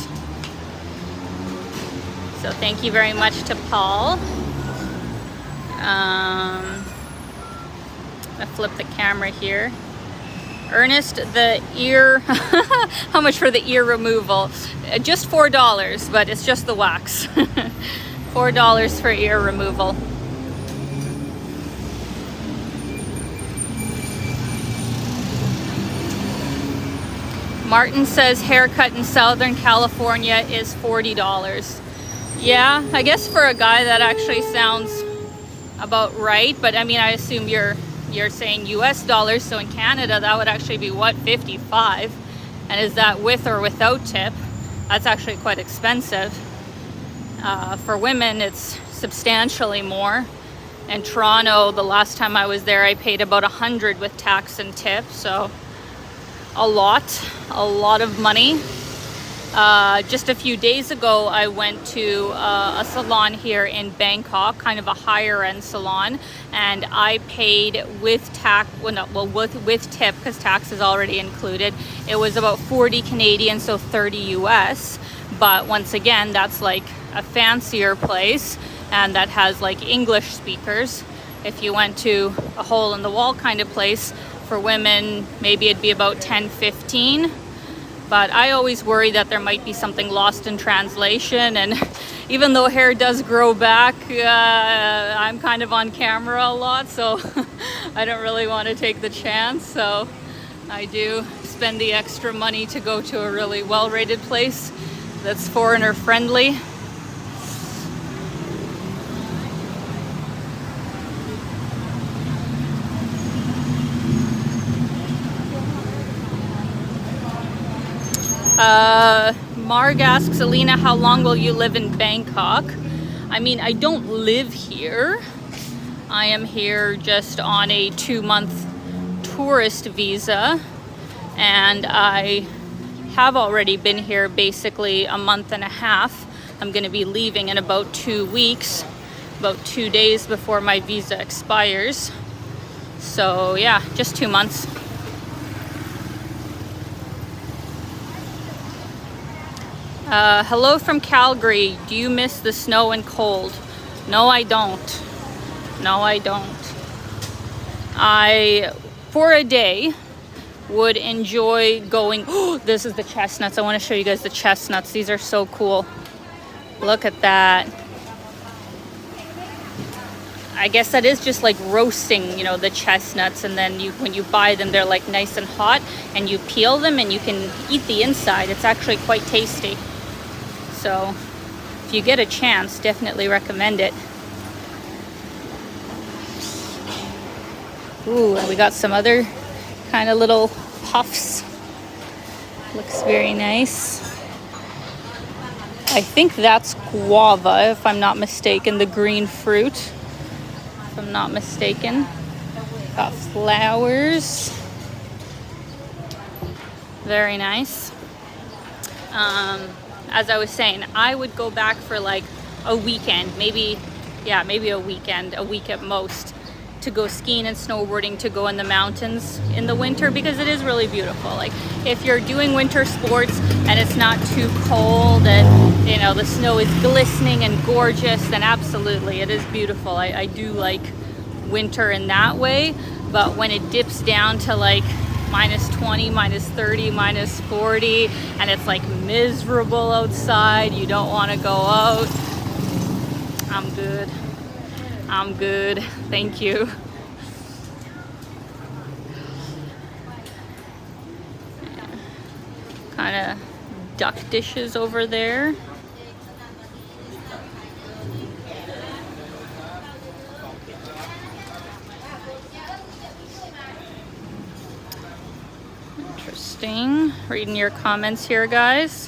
So thank you very much to Paul. I flip the camera here. Ernest, the ear, how much for the ear removal? Just $4, but it's just the wax. $4 for ear removal. Martin says haircut in Southern California is $40. Yeah, I guess for a guy that actually sounds about right, but I mean, I assume you're saying US dollars, so in Canada that would actually be what, 55? And is that with or without tip? That's actually quite expensive. For women, it's substantially more. In Toronto, the last time I was there, I paid about 100 with tax and tip, so a lot of money. Just a few days ago, I went to a salon here in Bangkok, kind of a higher end salon, and I paid with tax, with tip, because tax is already included. It was about 40 Canadian, so 30 US. But once again, that's like a fancier place, and that has like English speakers. If you went to a hole in the wall kind of place for women, maybe it'd be about 10-15. But I always worry that there might be something lost in translation, and even though hair does grow back, I'm kind of on camera a lot, so I don't really want to take the chance. So I do spend the extra money to go to a really well-rated place that's foreigner friendly. Marg asks, Alina, how long will you live in Bangkok? I mean, I don't live here. I am here just on a 2-month tourist visa, and I have already been here basically a month and a half. I'm going to be leaving in about 2 weeks, about 2 days before my visa expires. So yeah, just 2 months. Hello from Calgary. Do you miss the snow and cold? No, I don't. No, I don't. I, for a day, would enjoy going. Oh, this is the chestnuts. I want to show you guys the chestnuts. These are so cool. Look at that. I guess that is just like roasting, you know, the chestnuts, and then when you buy them, they're like nice and hot, and you peel them and you can eat the inside. It's actually quite tasty. So if you get a chance, definitely recommend it. Ooh, and we got some other kind of little puffs. Looks very nice. I think that's guava, if I'm not mistaken, the green fruit, if I'm not mistaken. Got flowers. Very nice. As I was saying, I would go back for like a weekend, maybe a weekend, a week at most, to go skiing and snowboarding, to go in the mountains in the winter, because it is really beautiful. Like if you're doing winter sports and it's not too cold and, you know, the snow is glistening and gorgeous, then absolutely it is beautiful. I do like winter in that way, but when it dips down to like -20, -30, -40, and it's like miserable outside, you don't want to go out. I'm good. I'm good. Thank you. Kind of duck dishes over there. Interesting. Reading your comments here, guys.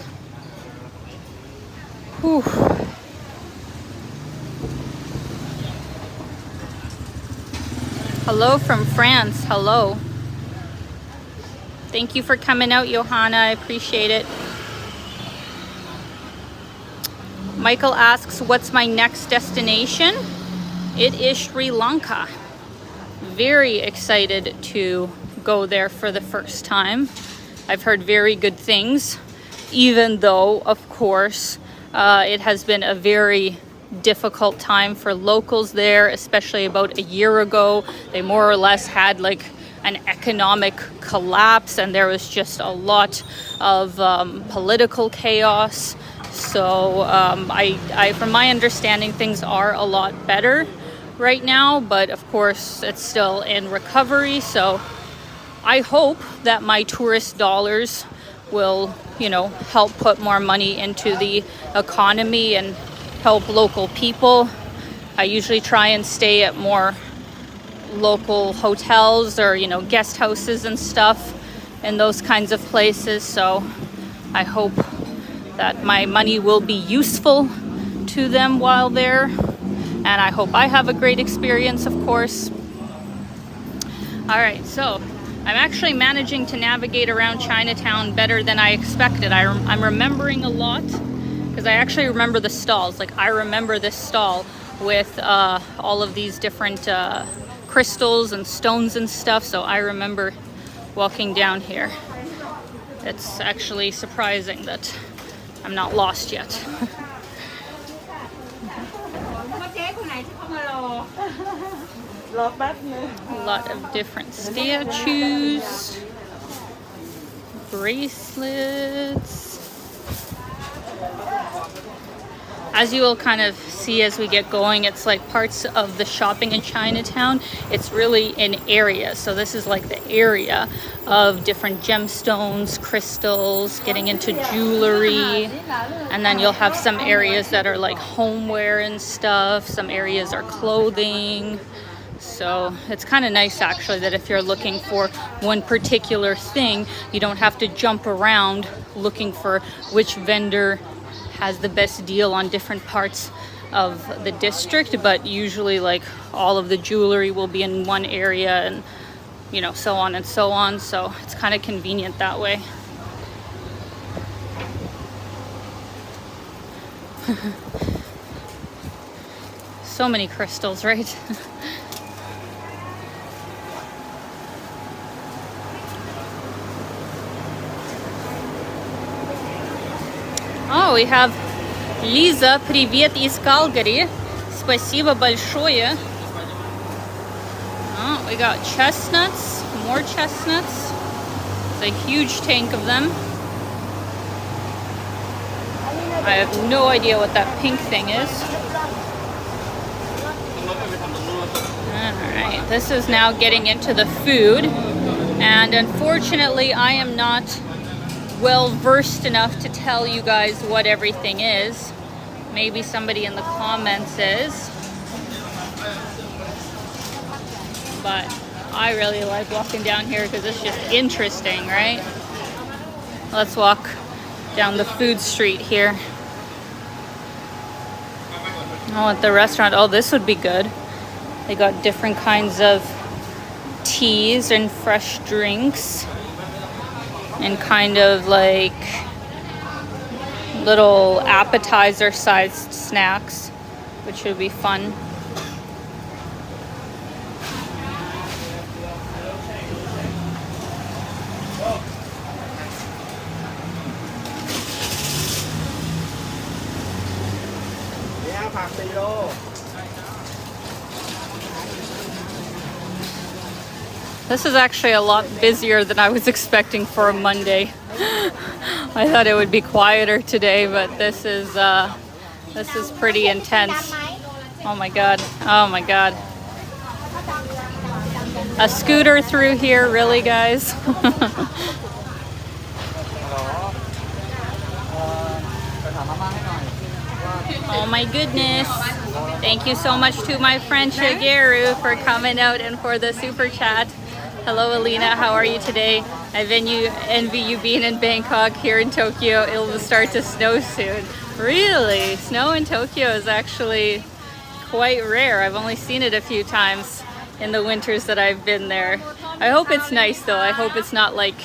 Whew. Hello from France. Hello. Thank you for coming out, Johanna. I appreciate it. Michael asks, what's my next destination? It is Sri Lanka. Very excited to go there for the first time. I've heard very good things, even though, of course, it has been a very difficult time for locals there, especially about a year ago. They more or less had like an economic collapse, and there was just a lot of political chaos. So from my understanding, things are a lot better right now, but of course it's still in recovery. So I hope that my tourist dollars will, you know, help put more money into the economy and help local people. I usually try and stay at more local hotels or, you know, guest houses and stuff in those kinds of places. So I hope that my money will be useful to them while there, and I hope I have a great experience, of course. All right, so I'm actually managing to navigate around Chinatown better than I expected. I'm remembering a lot, because I actually remember the stalls. Like I remember this stall with all of these different crystals and stones and stuff. So I remember walking down here. It's actually surprising that I'm not lost yet. A lot of different statues, bracelets. As you will kind of see as we get going, it's like parts of the shopping in Chinatown. It's really an area. So this is like the area of different gemstones, crystals, getting into jewelry. And then you'll have some areas that are like homeware and stuff. Some areas are clothing. So it's kind of nice actually that if you're looking for one particular thing, you don't have to jump around looking for which vendor has the best deal on different parts of the district, but usually like all of the jewelry will be in one area, and you know, so on and so on. So it's kind of convenient that way. So many crystals, right? Oh, we have Лиза, привет из Calgary. Спасибо большое. Oh, we got chestnuts, more chestnuts. It's a huge tank of them. I have no idea what that pink thing is. Alright, this is now getting into the food. And unfortunately, I am not well versed enough to tell you guys what everything is. Maybe somebody in the comments is. But I really like walking down here because it's just interesting, right? Let's walk down the food street here. Oh, at the restaurant. Oh, this would be good. They got different kinds of teas and fresh drinks. And kind of like little appetizer sized snacks, which would be fun. This is actually a lot busier than I was expecting for a Monday. I thought it would be quieter today, but this is pretty intense. Oh my god. Oh my god. A scooter through here, really, guys? Oh my goodness. Thank you so much to my friend Shigeru for coming out and for the super chat. Hello Alina, how are you today? I envy you being in Bangkok. Here in Tokyo, it will start to snow soon. Really? Snow in Tokyo is actually quite rare. I've only seen it a few times in the winters that I've been there. I hope it's nice though. I hope it's not like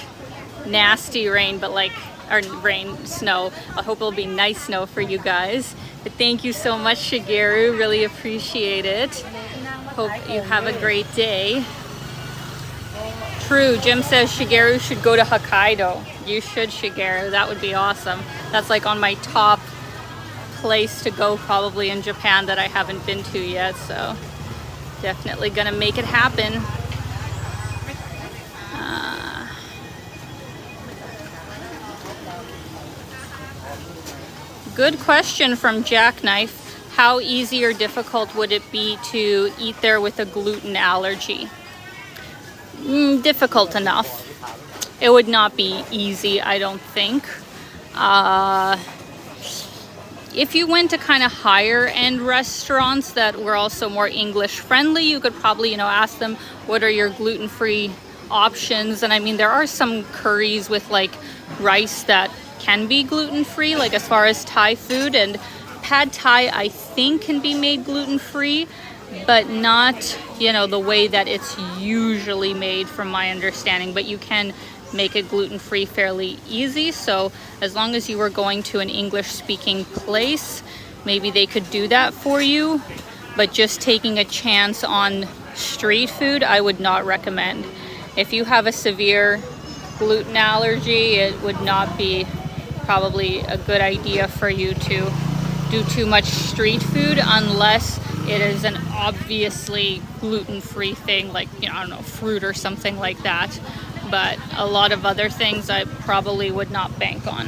nasty rain, but like, or rain, snow. I hope it'll be nice snow for you guys. But thank you so much, Shigeru. Really appreciate it. Hope you have a great day. True, Jim says Shigeru should go to Hokkaido. You should, Shigeru. That would be awesome. That's like on my top place to go probably in Japan that I haven't been to yet. So definitely gonna make it happen. Good question from Jackknife. How easy or difficult would it be to eat there with a gluten allergy? Difficult enough. It would not be easy, I don't think. If you went to kind of higher end restaurants that were also more English friendly, you could probably, ask them what are your gluten-free options. And I mean, there are some curries with like rice that can be gluten-free, like as far as Thai food, and pad Thai I think can be made gluten-free, but not, the way that it's usually made from my understanding. But you can make it gluten-free fairly easy. So as long as you were going to an English-speaking place, maybe they could do that for you. But just taking a chance on street food, I would not recommend. If you have a severe gluten allergy, it would not be probably a good idea for you to do too much street food unless it is an obviously gluten-free thing, like, I don't know, fruit or something like that. But a lot of other things I probably would not bank on.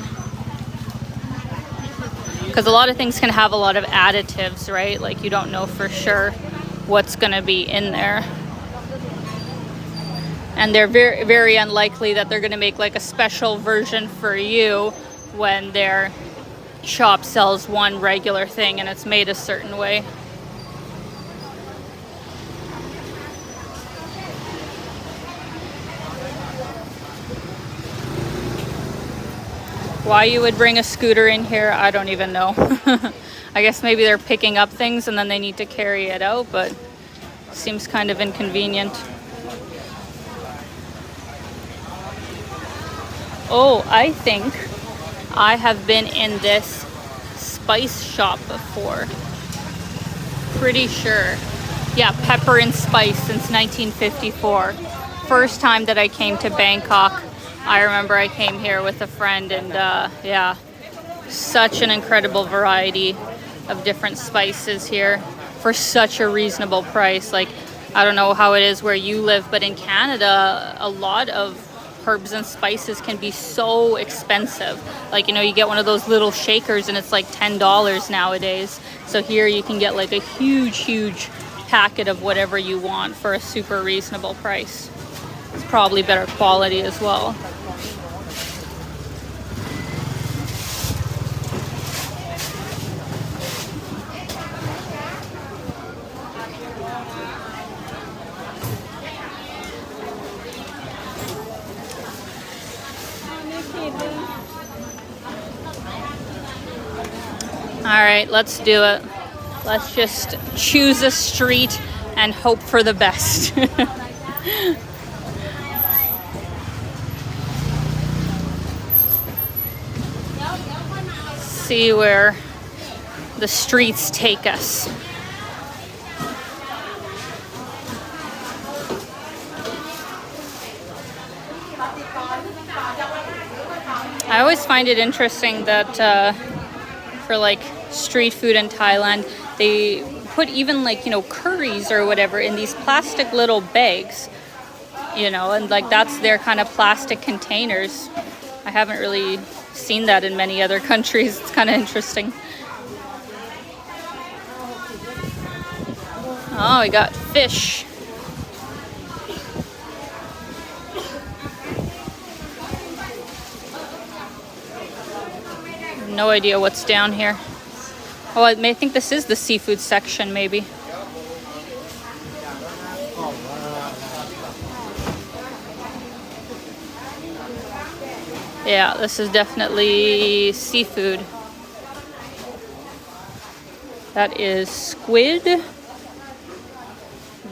because a lot of things can have a lot of additives, right? Like you don't know for sure what's going to be in there. And they're very, very unlikely that they're going to make like a special version for you when their shop sells one regular thing and it's made a certain way. Why you would bring a scooter in here, I don't even know. I guess maybe they're picking up things and then they need to carry it out, but it seems kind of inconvenient. Oh, I think I have been in this spice shop before. Pretty sure. Yeah, pepper and spice since 1954. First time that I came to Bangkok. I remember I came here with a friend, and yeah, such an incredible variety of different spices here for such a reasonable price. Like, I don't know how it is where you live, but in Canada, a lot of herbs and spices can be so expensive. Like, you know, you get one of those little shakers and it's like $10 nowadays. So here you can get like a huge packet of whatever you want for a super reasonable price. It's probably better quality as well. All right, let's do it. Let's just choose a street and hope for the best. See where the streets take us. I always find it interesting that for like street food in Thailand, they put even like, you know, curries or whatever in these plastic little bags, you know, and like that's their kind of plastic containers. I haven't really seen that in many other countries. It's kind of interesting. Oh, we got fish. No idea what's down here. Oh, I think this is the seafood section, maybe. Yeah, this is definitely seafood. That is squid.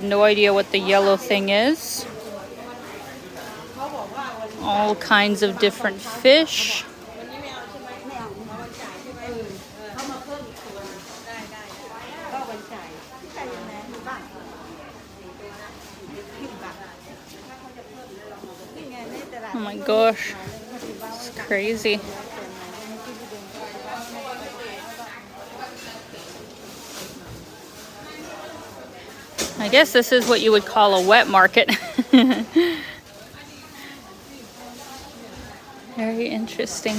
No idea what the yellow thing is. All kinds of different fish. Oh my gosh, it's crazy. I guess this is what you would call a wet market. Very interesting.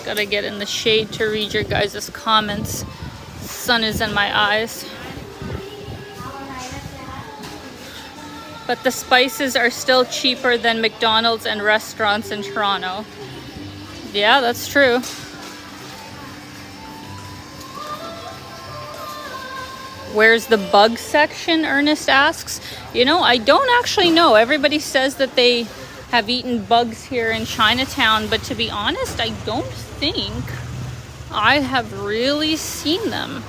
Gotta get in the shade to read your guys' comments. Sun is in my eyes. But the spices are still cheaper than McDonald's and restaurants in Toronto. Yeah, that's true. Where's the bug section? Ernest asks. You know, I don't actually know. Everybody says that they have eaten bugs here in Chinatown, but to be honest, I don't think I have really seen them.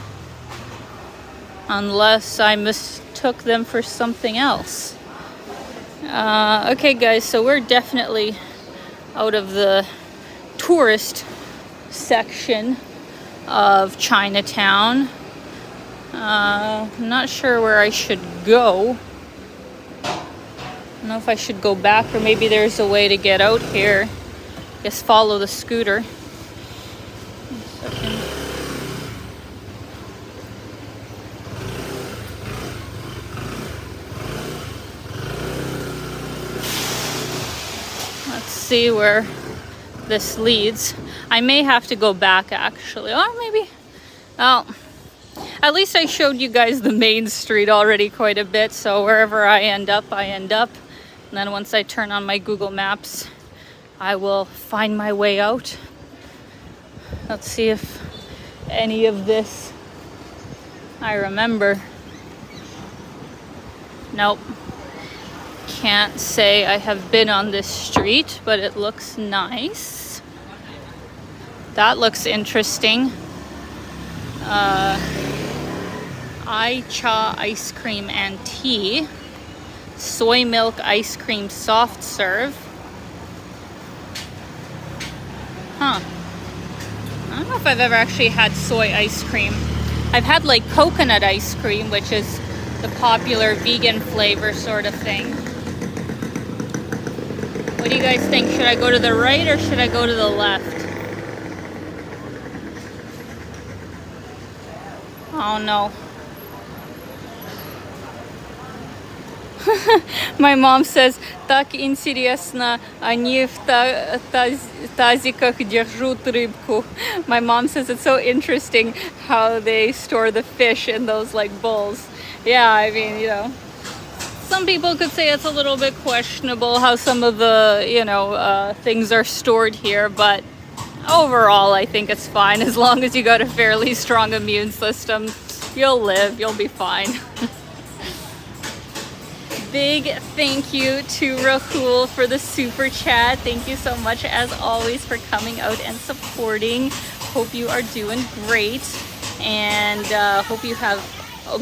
Unless I mistook them for something else. Okay guys, so we're definitely out of the tourist section of Chinatown. I'm not sure where I should go. I don't know if I should go back or maybe there's a way to get out here. Just follow the scooter. see where this leads. I may have to go back actually, or maybe, oh, at least I showed you guys the main street already quite a bit, so wherever I end up, I end up. And then once I turn on my Google Maps, I will find my way out. Let's see if any of this I remember. Nope. Can't say I have been on this street, but it looks nice. That looks interesting. Ai-cha ice cream and tea. Soy milk ice cream soft serve. Huh. I don't know if I've ever actually had soy ice cream. I've had like coconut ice cream, which is the popular vegan flavor sort of thing. What do you guys think? Should I go to the right or should I go to the left? Oh no. My mom says, так интересно, они в тазиках держат рыбку. My mom says it's so interesting how they store the fish in those like bowls. Yeah, I mean, you know, some people could say it's a little bit questionable how some of the, you know, things are stored here, but overall I think it's fine. As long as you got a fairly strong immune system, you'll live, you'll be fine. Big thank you to Rahul for the super chat. Thank you so much as always for coming out and supporting. Hope you are doing great, and hope you have a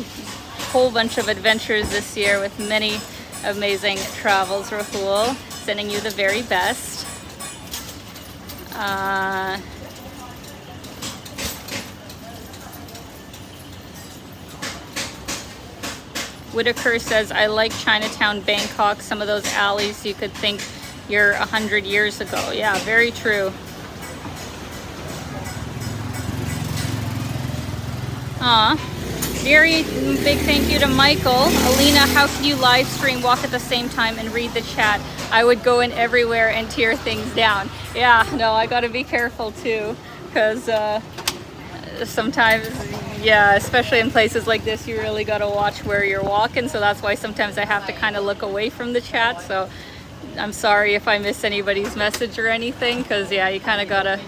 whole bunch of adventures this year with many amazing travels, Rahul. Sending you the very best. Whitaker says, I like Chinatown, Bangkok. Some of those alleys you could think you're 100 years ago. Yeah, very true. Very big thank you to Michael. Alina, how can you live stream, walk at the same time, and read the chat? I would go in everywhere and tear things down. Yeah, no, I gotta be careful too, because sometimes, yeah, especially in places like this, you really got to watch where you're walking. So that's why sometimes I have to kind of look away from the chat. So I'm sorry if I miss anybody's message or anything, because yeah, you kind of gotta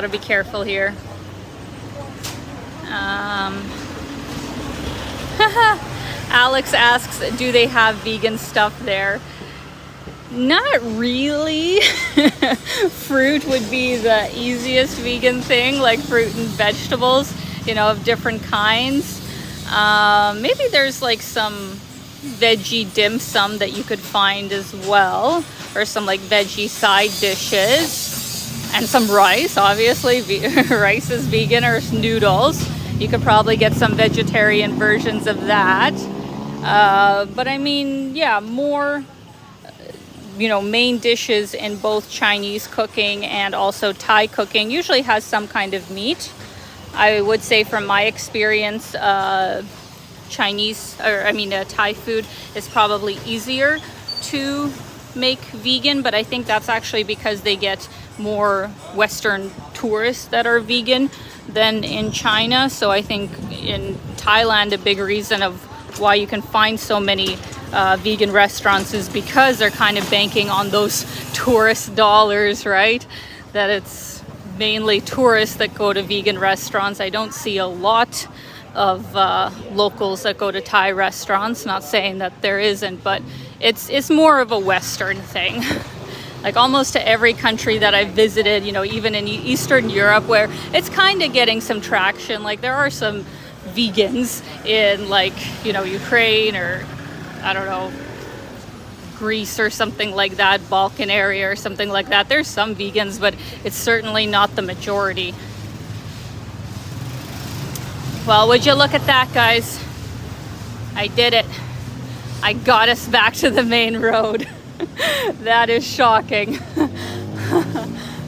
be careful here. Alex asks, do they have vegan stuff there? Not really. Fruit would be the easiest vegan thing, like fruit and vegetables, you know, of different kinds. Maybe there's like some veggie dim sum that you could find as well, or some like veggie side dishes, and some rice, obviously. Rice is vegan, or noodles. You could probably get some vegetarian versions of that. But I mean, yeah, more, you know, main dishes in both Chinese cooking and also Thai cooking usually has some kind of meat. I would say from my experience, Thai food is probably easier to make vegan, but I think that's actually because they get more Western tourists that are vegan than in China. So I think in Thailand, a big reason of why you can find so many vegan restaurants is because they're kind of banking on those tourist dollars, right? That it's mainly tourists that go to vegan restaurants. I don't see a lot of locals that go to Thai restaurants. Not saying that there isn't, but it's more of a Western thing. Like almost to every country that I've visited, you know, even in Eastern Europe, where it's kind of getting some traction. Like there are some vegans in, like, you know, Ukraine, or I don't know, Greece or something like that, Balkan area or something like that. There's some vegans, but it's certainly not the majority. Well, would you look at that, guys? I did it. I got us back to the main road. That is shocking.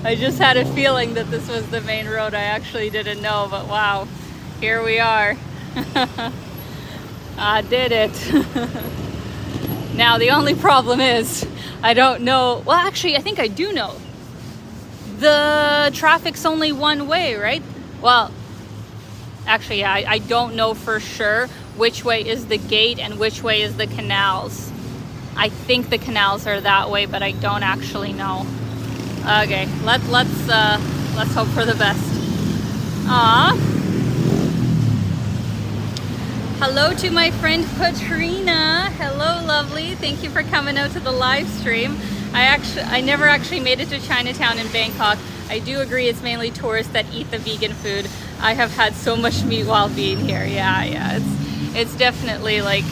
I just had a feeling that this was the main road. I actually didn't know, but wow, here we are. I did it. Now the only problem is I don't know. Well, actually, I think I do know. The traffic's only one way, right? Well, actually, yeah, I don't know for sure which way is the gate and which way is the canals. I think the canals are that way, but I don't actually know. Okay, let's hope for the best. Aww. Hello to my friend Katrina. Hello, lovely. Thank you for coming out to the live stream. I never actually made it to Chinatown in Bangkok. I do agree it's mainly tourists that eat the vegan food. I have had so much meat while being here. Yeah, it's definitely like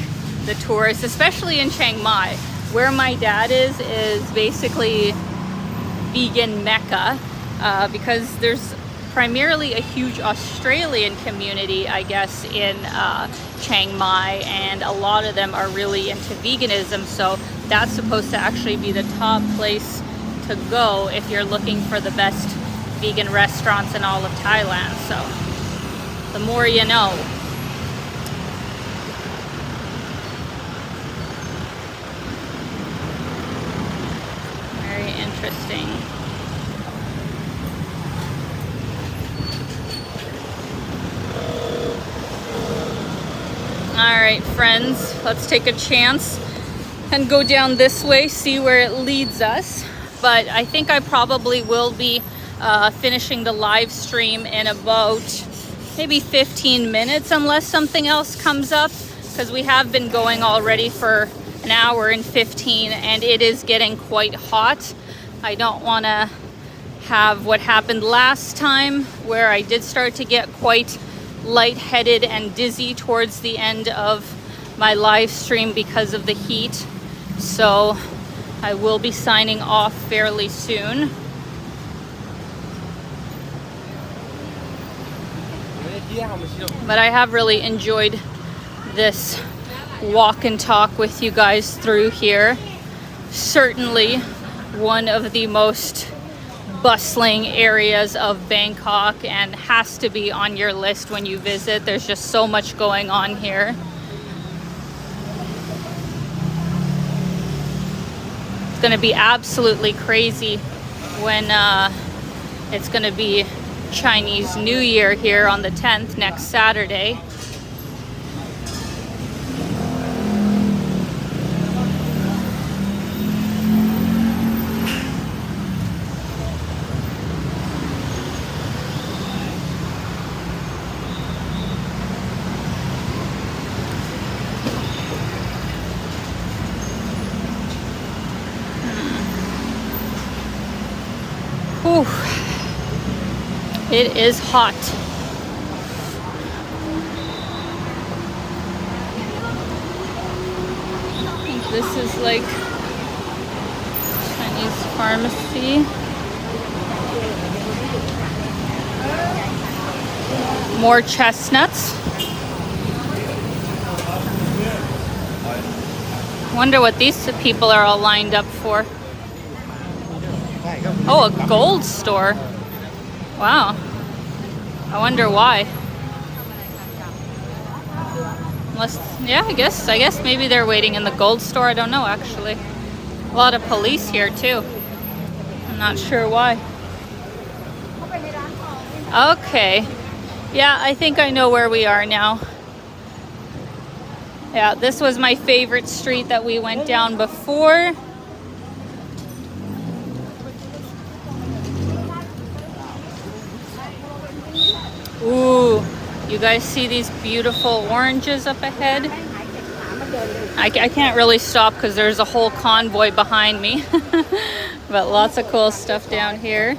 the tourists, especially in Chiang Mai, where my dad is basically vegan mecca, because there's primarily a huge Australian community, I guess, in Chiang Mai, and a lot of them are really into veganism, so that's supposed to actually be the top place to go if you're looking for the best vegan restaurants in all of Thailand. So the more you know. Very interesting. All right, friends, let's take a chance and go down this way, see where it leads us. But I think I probably will be finishing the live stream in about maybe 15 minutes, unless something else comes up, because we have been going already for an hour and 15, and it is getting quite hot. I don't want to have what happened last time, where I did start to get quite lightheaded and dizzy towards the end of my live stream because of the heat. So I will be signing off fairly soon. But I have really enjoyed this walk and talk with you guys through here. Certainly one of the most bustling areas of Bangkok, and has to be on your list when you visit. There's just so much going on here. It's gonna be absolutely crazy when it's gonna be Chinese New Year here on the 10th, next Saturday. Whew. It is hot. I think this is like Chinese pharmacy. More chestnuts. Wonder what these people are all lined up for. Oh, a gold store. Wow. I wonder why. Unless, yeah, I guess maybe they're waiting in the gold store. I don't know, actually. A lot of police here too. I'm not sure why. Okay. Yeah, I think I know where we are now. Yeah, this was my favorite street that we went down before. Ooh, you guys see these beautiful oranges up ahead? I can't really stop because there's a whole convoy behind me. But lots of cool stuff down here.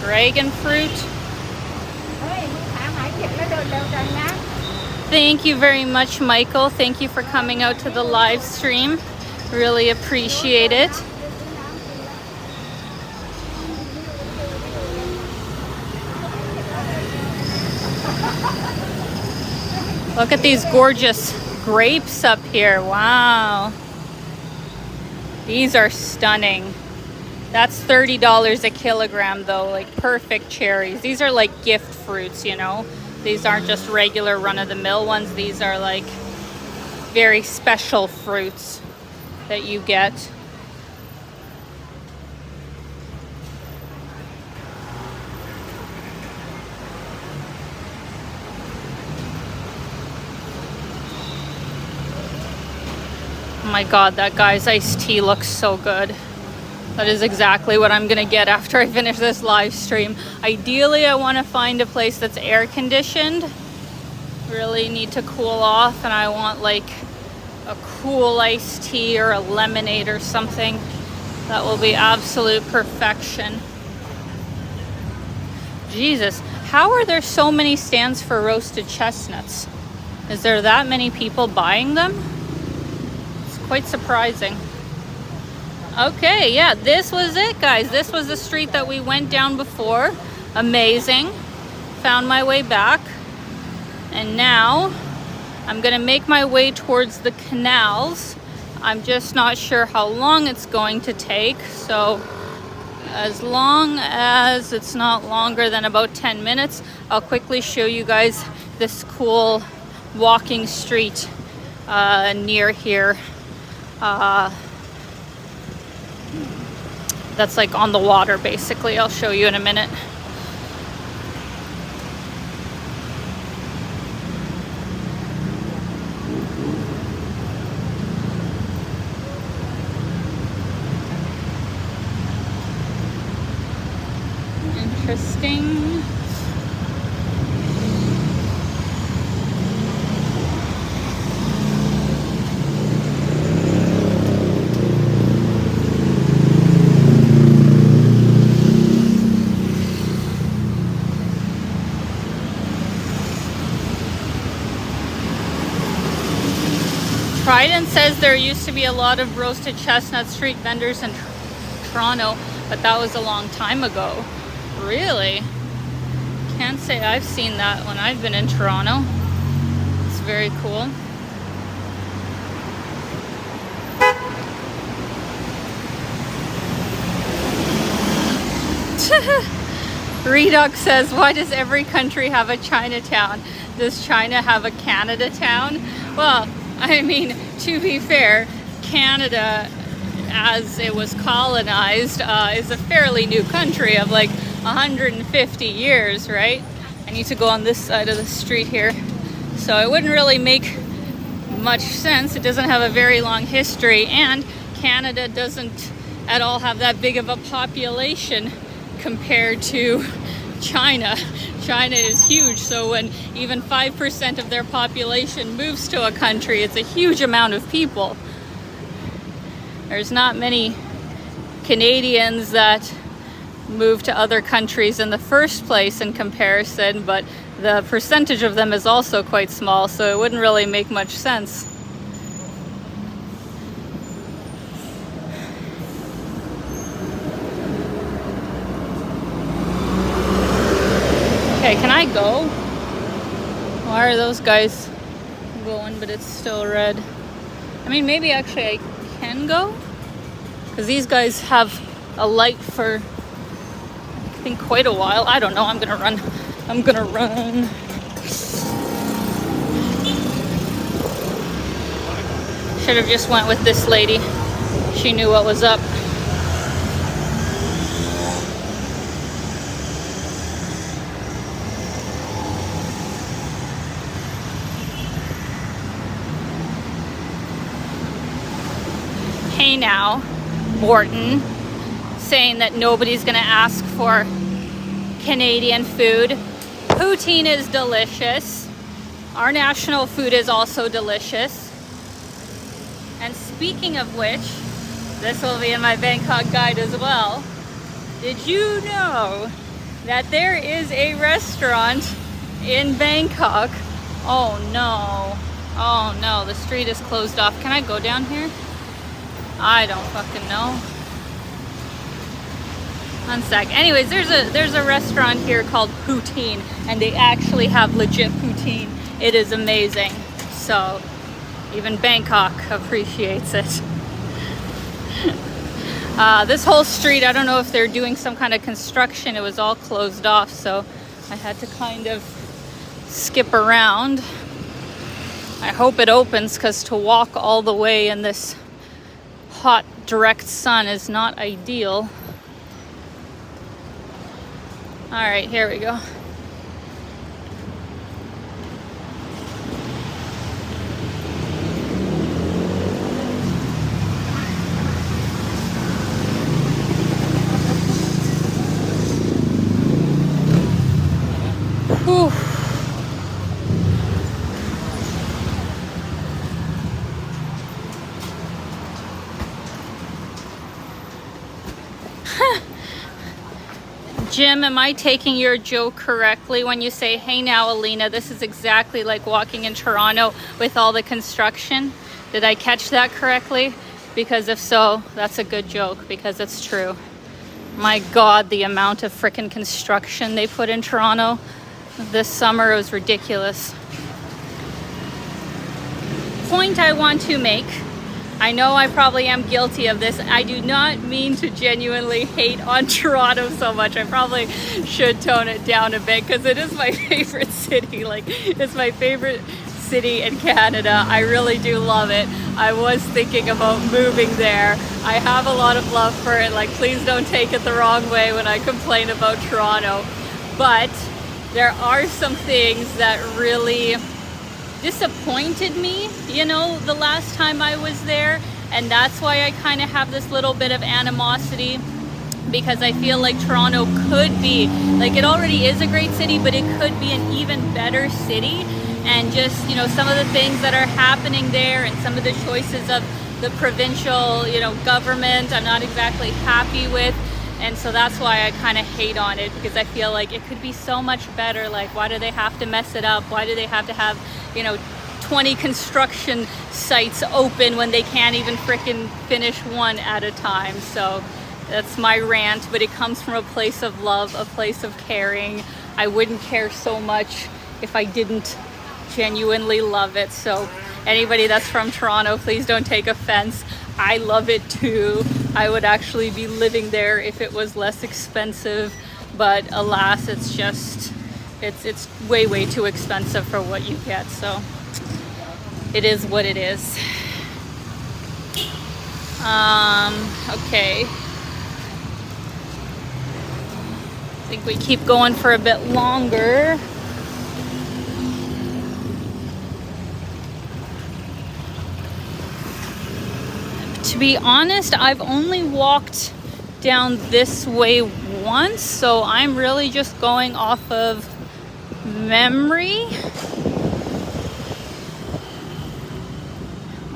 Dragon fruit. Thank you very much, Michael. Thank you for coming out to the live stream. Really appreciate it. Look at these gorgeous grapes up here. Wow. These are stunning. That's $30 a kilogram though, like perfect cherries. These are like gift fruits, you know. These aren't just regular run-of-the-mill ones. These are like very special fruits that you get. Oh my god, that guy's iced tea looks so good. That is exactly what I'm gonna get after I finish this live stream. Ideally, I want to find a place that's air conditioned. Really need to cool off, and I want like a cool iced tea or a lemonade or something. That will be absolute perfection. Jesus, how are there so many stands for roasted chestnuts? Is there that many people buying them? It's quite surprising. Okay, yeah, this was it, guys. This was the street that we went down before. Amazing. Found my way back. And now I'm gonna make my way towards the canals. I'm just not sure how long it's going to take. So as long as it's not longer than about 10 minutes, I'll quickly show you guys this cool walking street near here. That's like on the water, basically. I'll show you in a minute. Interesting. Trident says there used to be a lot of roasted chestnut street vendors in Toronto, but that was a long time ago. Really? Can't say I've seen that when I've been in Toronto. It's very cool. Redux says, why does every country have a Chinatown? Does China have a Canada town? Well, I mean, to be fair, Canada, as it was colonized, is a fairly new country of like 150 years, right? I need to go on this side of the street here. So it wouldn't really make much sense. It doesn't have a very long history, and Canada doesn't at all have that big of a population compared to China. China is huge, so when even 5% of their population moves to a country, it's a huge amount of people. There's not many Canadians that move to other countries in the first place in comparison, but the percentage of them is also quite small, so it wouldn't really make much sense. Okay, can I go? Why are those guys going, but it's still red? I mean, maybe actually I can go, because these guys have a light for, I think, quite a while. I don't know. I'm gonna run. I'm gonna run. Should have just went with this lady. She knew what was up. Hey now, Morton, saying that nobody's gonna ask for Canadian food. Poutine is delicious. Our national food is also delicious. And speaking of which, this will be in my Bangkok guide as well. Did you know that there is a restaurant in Bangkok? Oh no. Oh no, the street is closed off. Can I go down here? I don't fucking know. One sec. Anyways, there's a restaurant here called Poutine, and they actually have legit poutine. It is amazing. So even Bangkok appreciates it. This whole street, I don't know if they're doing some kind of construction. It was all closed off, so I had to kind of skip around. I hope it opens, because to walk all the way in this hot, direct sun is not ideal. All right, here we go. Whew. Jim, am I taking your joke correctly when you say, hey now, Alina, this is exactly like walking in Toronto with all the construction? Did I catch that correctly? Because if so, that's a good joke, because it's true. My God, the amount of frickin' construction they put in Toronto this summer was ridiculous. Point I want to make, I know I probably am guilty of this. I do not mean to genuinely hate on Toronto so much. I probably should tone it down a bit, because it is my favorite city. Like, it's my favorite city in Canada. I really do love it. I was thinking about moving there. I have a lot of love for it. Like, please don't take it the wrong way when I complain about Toronto. But there are some things that really disappointed me, you know, the last time I was there, and that's why I kind of have this little bit of animosity, because I feel like Toronto could be, like, it already is a great city, but it could be an even better city. And just, you know, some of the things that are happening there and some of the choices of the provincial, you know, government, I'm not exactly happy with. And so that's why I kind of hate on it, because I feel like it could be so much better. Like, why do they have to mess it up? Why do they have to have, you know, 20 construction sites open when they can't even frickin' finish one at a time? So that's my rant, but it comes from a place of love, a place of caring. I wouldn't care so much if I didn't genuinely love it. So anybody that's from Toronto, please don't take offense. I love it too. I would actually be living there if it was less expensive, but alas, it's just, it's way too expensive for what you get. So it is what it is. Okay. I think we keep going for a bit longer. To be honest, I've only walked down this way once, so I'm really just going off of memory.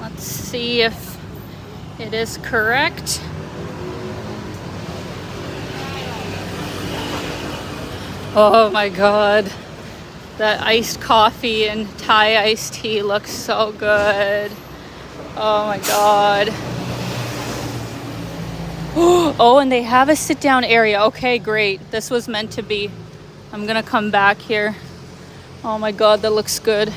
Let's see if it is correct. Oh my God, that iced coffee and Thai iced tea looks so good. Oh my God. Oh, and they have a sit down area. Okay, great. This was meant to be. I'm gonna come back here. Oh my God, that looks good.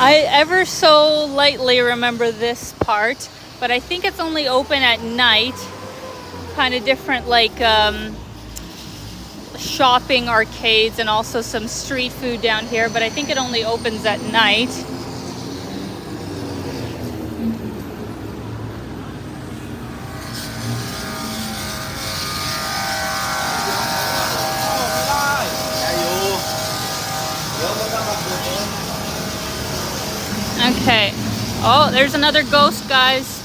I ever so lightly remember this part, but I think it's only open at night. Kind of different, like shopping arcades and also some street food down here, but I think it only opens at night. Okay. Oh, there's another ghost, guys.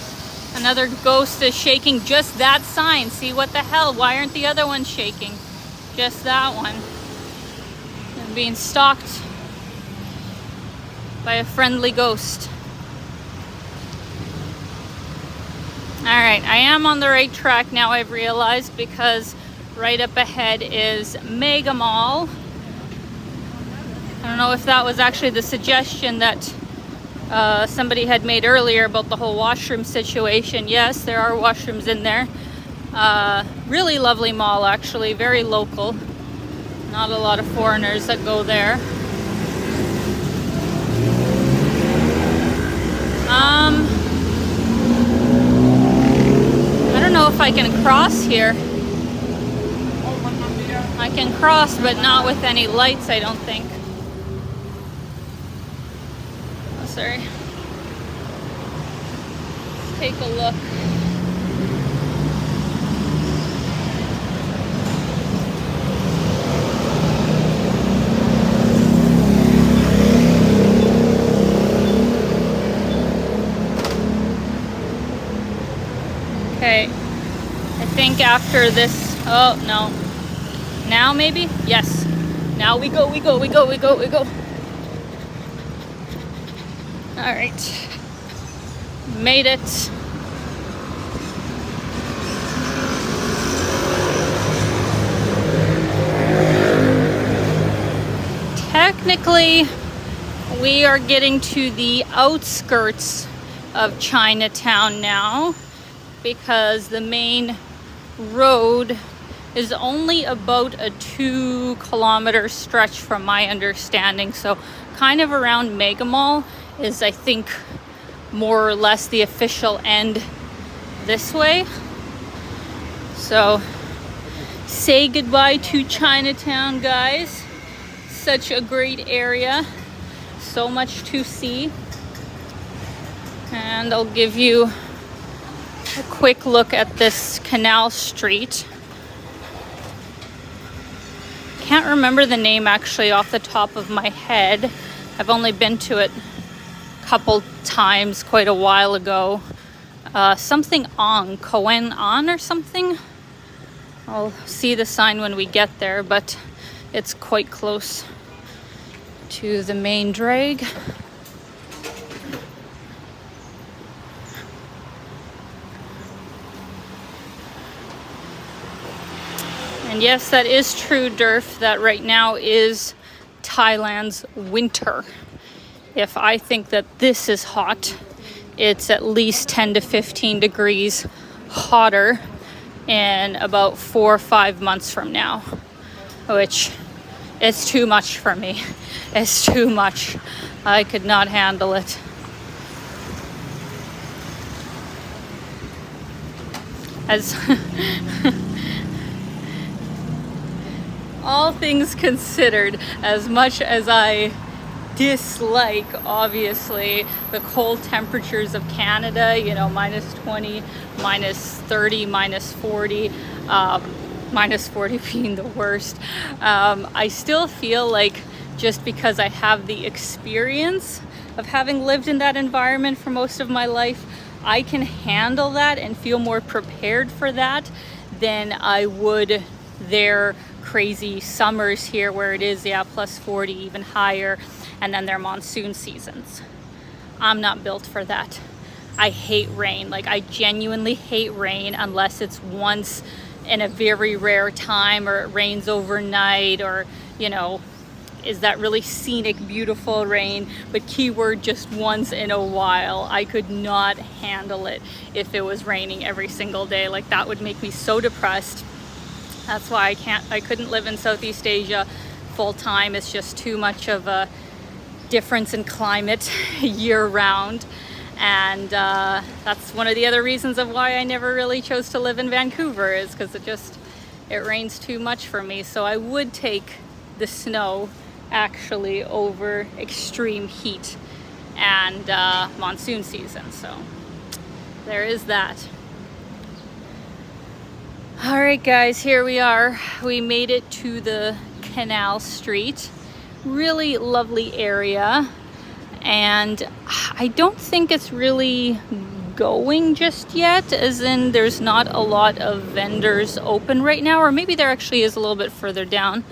Another ghost is shaking just that sign. See, what the hell? Why aren't the other ones shaking? Just that one. I'm being stalked by a friendly ghost. Alright, I am on the right track now, I've realized, because right up ahead is Mega Mall. I don't know if that was actually the suggestion that somebody had made earlier about the whole washroom situation. Yes, there are washrooms in there. Really lovely mall, actually, very local. Not a lot of foreigners that go there. I don't know if I can cross here. I can cross, but not with any lights, I don't think. Oh, sorry. Let's take a look. Okay, I think after this, oh no, now maybe? Yes, now we go. All right, made it. Technically, we are getting to the outskirts of Chinatown now, because the main road is only about a 2-kilometer stretch from my understanding. So kind of around Mega Mall is, I think, more or less the official end this way. So say goodbye to Chinatown, guys. Such a great area. So much to see. And I'll give you a quick look at this Canal Street. Can't remember the name actually off the top of my head. I've only been to it a couple times quite a while ago. Something on, Coen on or something. I'll see the sign when we get there, but it's quite close to the main drag. And yes, that is true, Durf, that right now is Thailand's winter. If I think that this is hot, it's at least 10 to 15 degrees hotter in about 4 or 5 months from now, which is too much for me. It's too much. I could not handle it. As all things considered, as much as I dislike, obviously, the cold temperatures of Canada, you know, minus 20, minus 30, minus 40, minus 40 being the worst, I still feel like just because I have the experience of having lived in that environment for most of my life, I can handle that and feel more prepared for that than I would their crazy summers here where it is, yeah, plus 40, even higher, and then their monsoon seasons. I'm not built for that. I hate rain. Like, I genuinely hate rain unless it's once in a very rare time, or it rains overnight, or, you know, is that really scenic, beautiful rain, but keyword just once in a while. I could not handle it if it was raining every single day. Like, that would make me so depressed. That's why I couldn't live in Southeast Asia full time. It's just too much of a difference in climate year round. And that's one of the other reasons of why I never really chose to live in Vancouver, is because it rains too much for me. So I would take the snow actually over extreme heat and monsoon season. So there is that. All right, guys, here we are. We made it to the Canal Street. Really lovely area. And I don't think it's really going just yet, as in there's not a lot of vendors open right now, or maybe there actually is a little bit further down.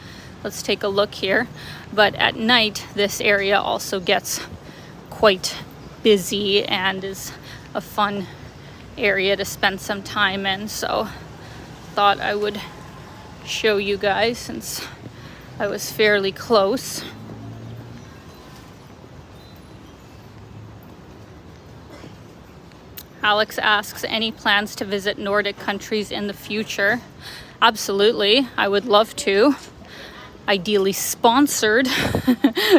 Let's take a look here. But at night, this area also gets quite busy and is a fun area to spend some time in. So thought I would show you guys since I was fairly close. Alex asks, any plans to visit Nordic countries in the future? Absolutely, I would love to. Ideally sponsored,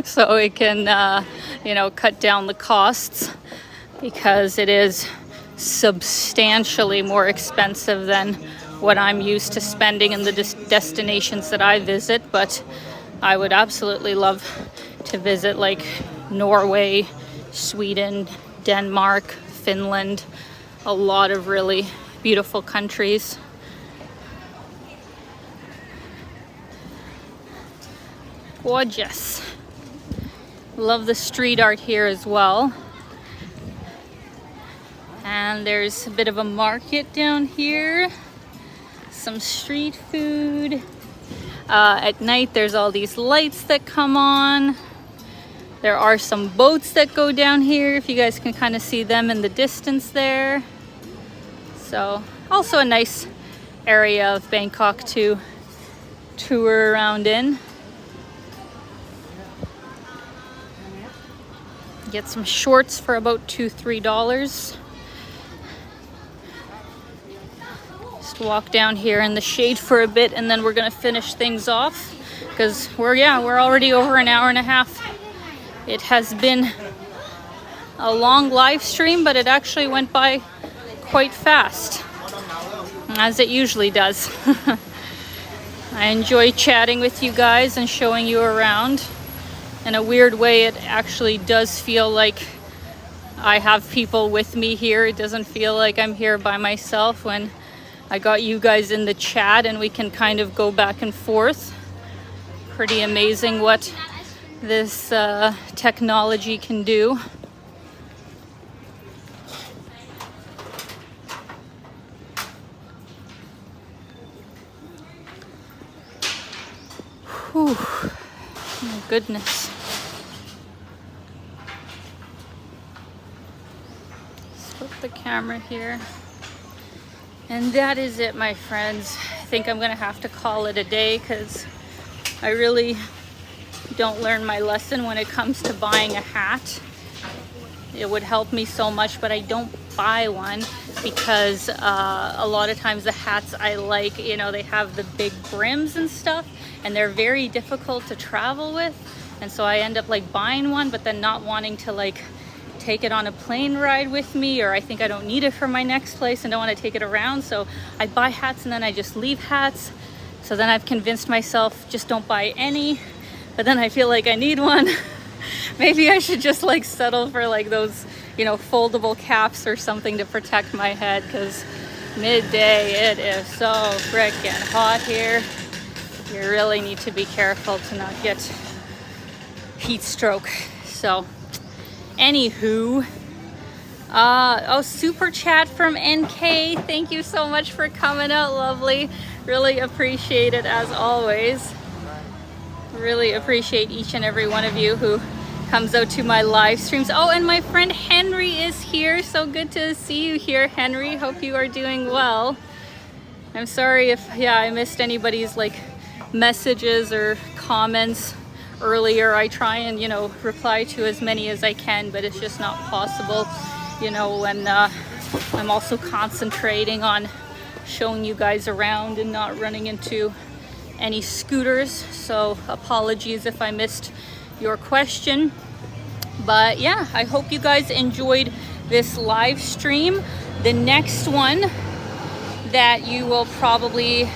so it can, you know, cut down the costs, because it is substantially more expensive than what I'm used to spending in the destinations that I visit. But I would absolutely love to visit like Norway, Sweden, Denmark, Finland, a lot of really beautiful countries. Gorgeous. Love the street art here as well. And there's a bit of a market down here. Some street food. At night there's all these lights that come on. There are some boats that go down here, if you guys can kind of see them in the distance there. So also a nice area of Bangkok to tour around in. Get some shorts for about $2-3. Just walk down here in the shade for a bit, and then we're gonna finish things off, because we're already over an hour and a half. It has been a long live stream, but it actually went by quite fast, as it usually does. I enjoy chatting with you guys and showing you around. In a weird way, it actually does feel like I have people with me here. It doesn't feel like I'm here by myself when I got you guys in the chat and we can kind of go back and forth. Pretty amazing what this technology can do. Whew. My goodness. Flip the camera here. And that is it, my friends. I think I'm gonna have to call it a day, because I really don't learn my lesson when it comes to buying a hat. It would help me so much, but I don't buy one because a lot of times the hats I like, you know, they have the big brims and stuff, and they're very difficult to travel with. And so I end up like buying one, but then not wanting to like take it on a plane ride with me, or I think I don't need it for my next place and don't want to take it around. So I buy hats and then I just leave hats. So then I've convinced myself, just don't buy any. But then I feel like I need one. Maybe I should just like settle for like those, you know, foldable caps or something to protect my head, because midday it is so freaking hot here. You really need to be careful to not get heat stroke. So anywho, oh, super chat from NK. Thank you so much for coming out, lovely. Really appreciate it as always. Really appreciate each and every one of you who comes out to my live streams. Oh, and my friend Henry is here. So good to see you here, Henry. Hope you are doing well. I'm sorry if, yeah, I missed anybody's like messages or comments earlier. I try and, you know, reply to as many as I can, but it's just not possible, you know, when I'm also concentrating on showing you guys around and not running into any scooters. So apologies if I missed your question. But yeah, I hope you guys enjoyed this live stream. The next one that you will probably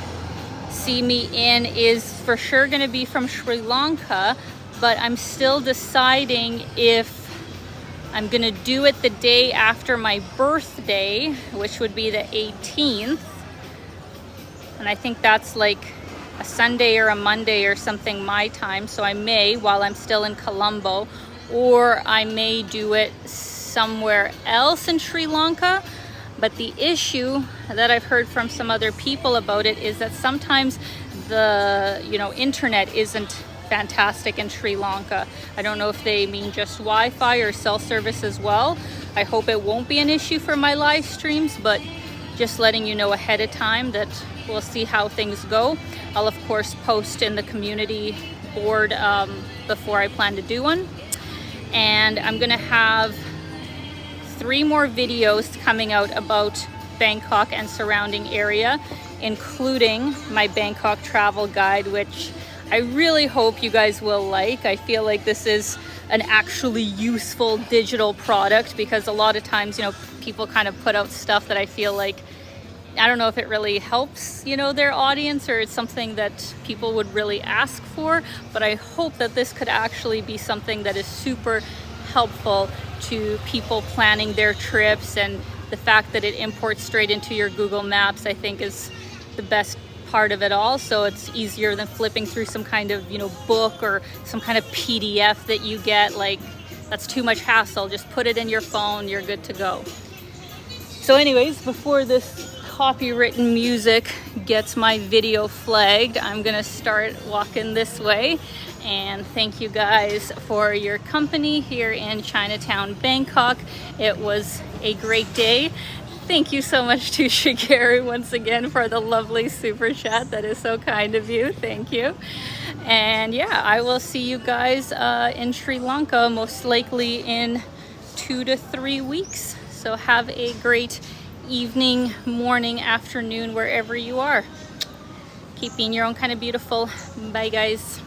see me in is for sure going to be from Sri Lanka, but I'm still deciding if I'm going to do it the day after my birthday, which would be the 18th. And I think that's like a Sunday or a Monday or something my time. So I may, while I'm still in Colombo, or I may do it somewhere else in Sri Lanka. But the issue that I've heard from some other people about it is that sometimes the, you know, internet isn't fantastic in Sri Lanka. I don't know if they mean just Wi-Fi or cell service as well. I hope it won't be an issue for my live streams, but just letting you know ahead of time that we'll see how things go. I'll of course post in the community board before I plan to do one. And I'm gonna have 3 more videos coming out about Bangkok and surrounding area, including my Bangkok travel guide, which I really hope you guys will like. I feel like this is an actually useful digital product, because a lot of times, you know, people kind of put out stuff that I feel like, I don't know if it really helps, you know, their audience, or it's something that people would really ask for, but I hope that this could actually be something that is super helpful to people planning their trips. And the fact that it imports straight into your Google Maps, I think, is the best part of it all. So it's easier than flipping through some kind of, you know, book or some kind of PDF that you get. Like, that's too much hassle. Just put it in your phone, you're good to go. So anyways, before this copywritten music gets my video flagged, I'm gonna start walking this way. And thank you guys for your company here in Chinatown, Bangkok. It was a great day. Thank you so much to Shigeru once again for the lovely super chat. That is so kind of you. Thank you. And yeah, I will see you guys in Sri Lanka most likely in 2 to 3 weeks. So have a great evening, morning, afternoon, wherever you are. Keep being your own kind of beautiful. Bye guys.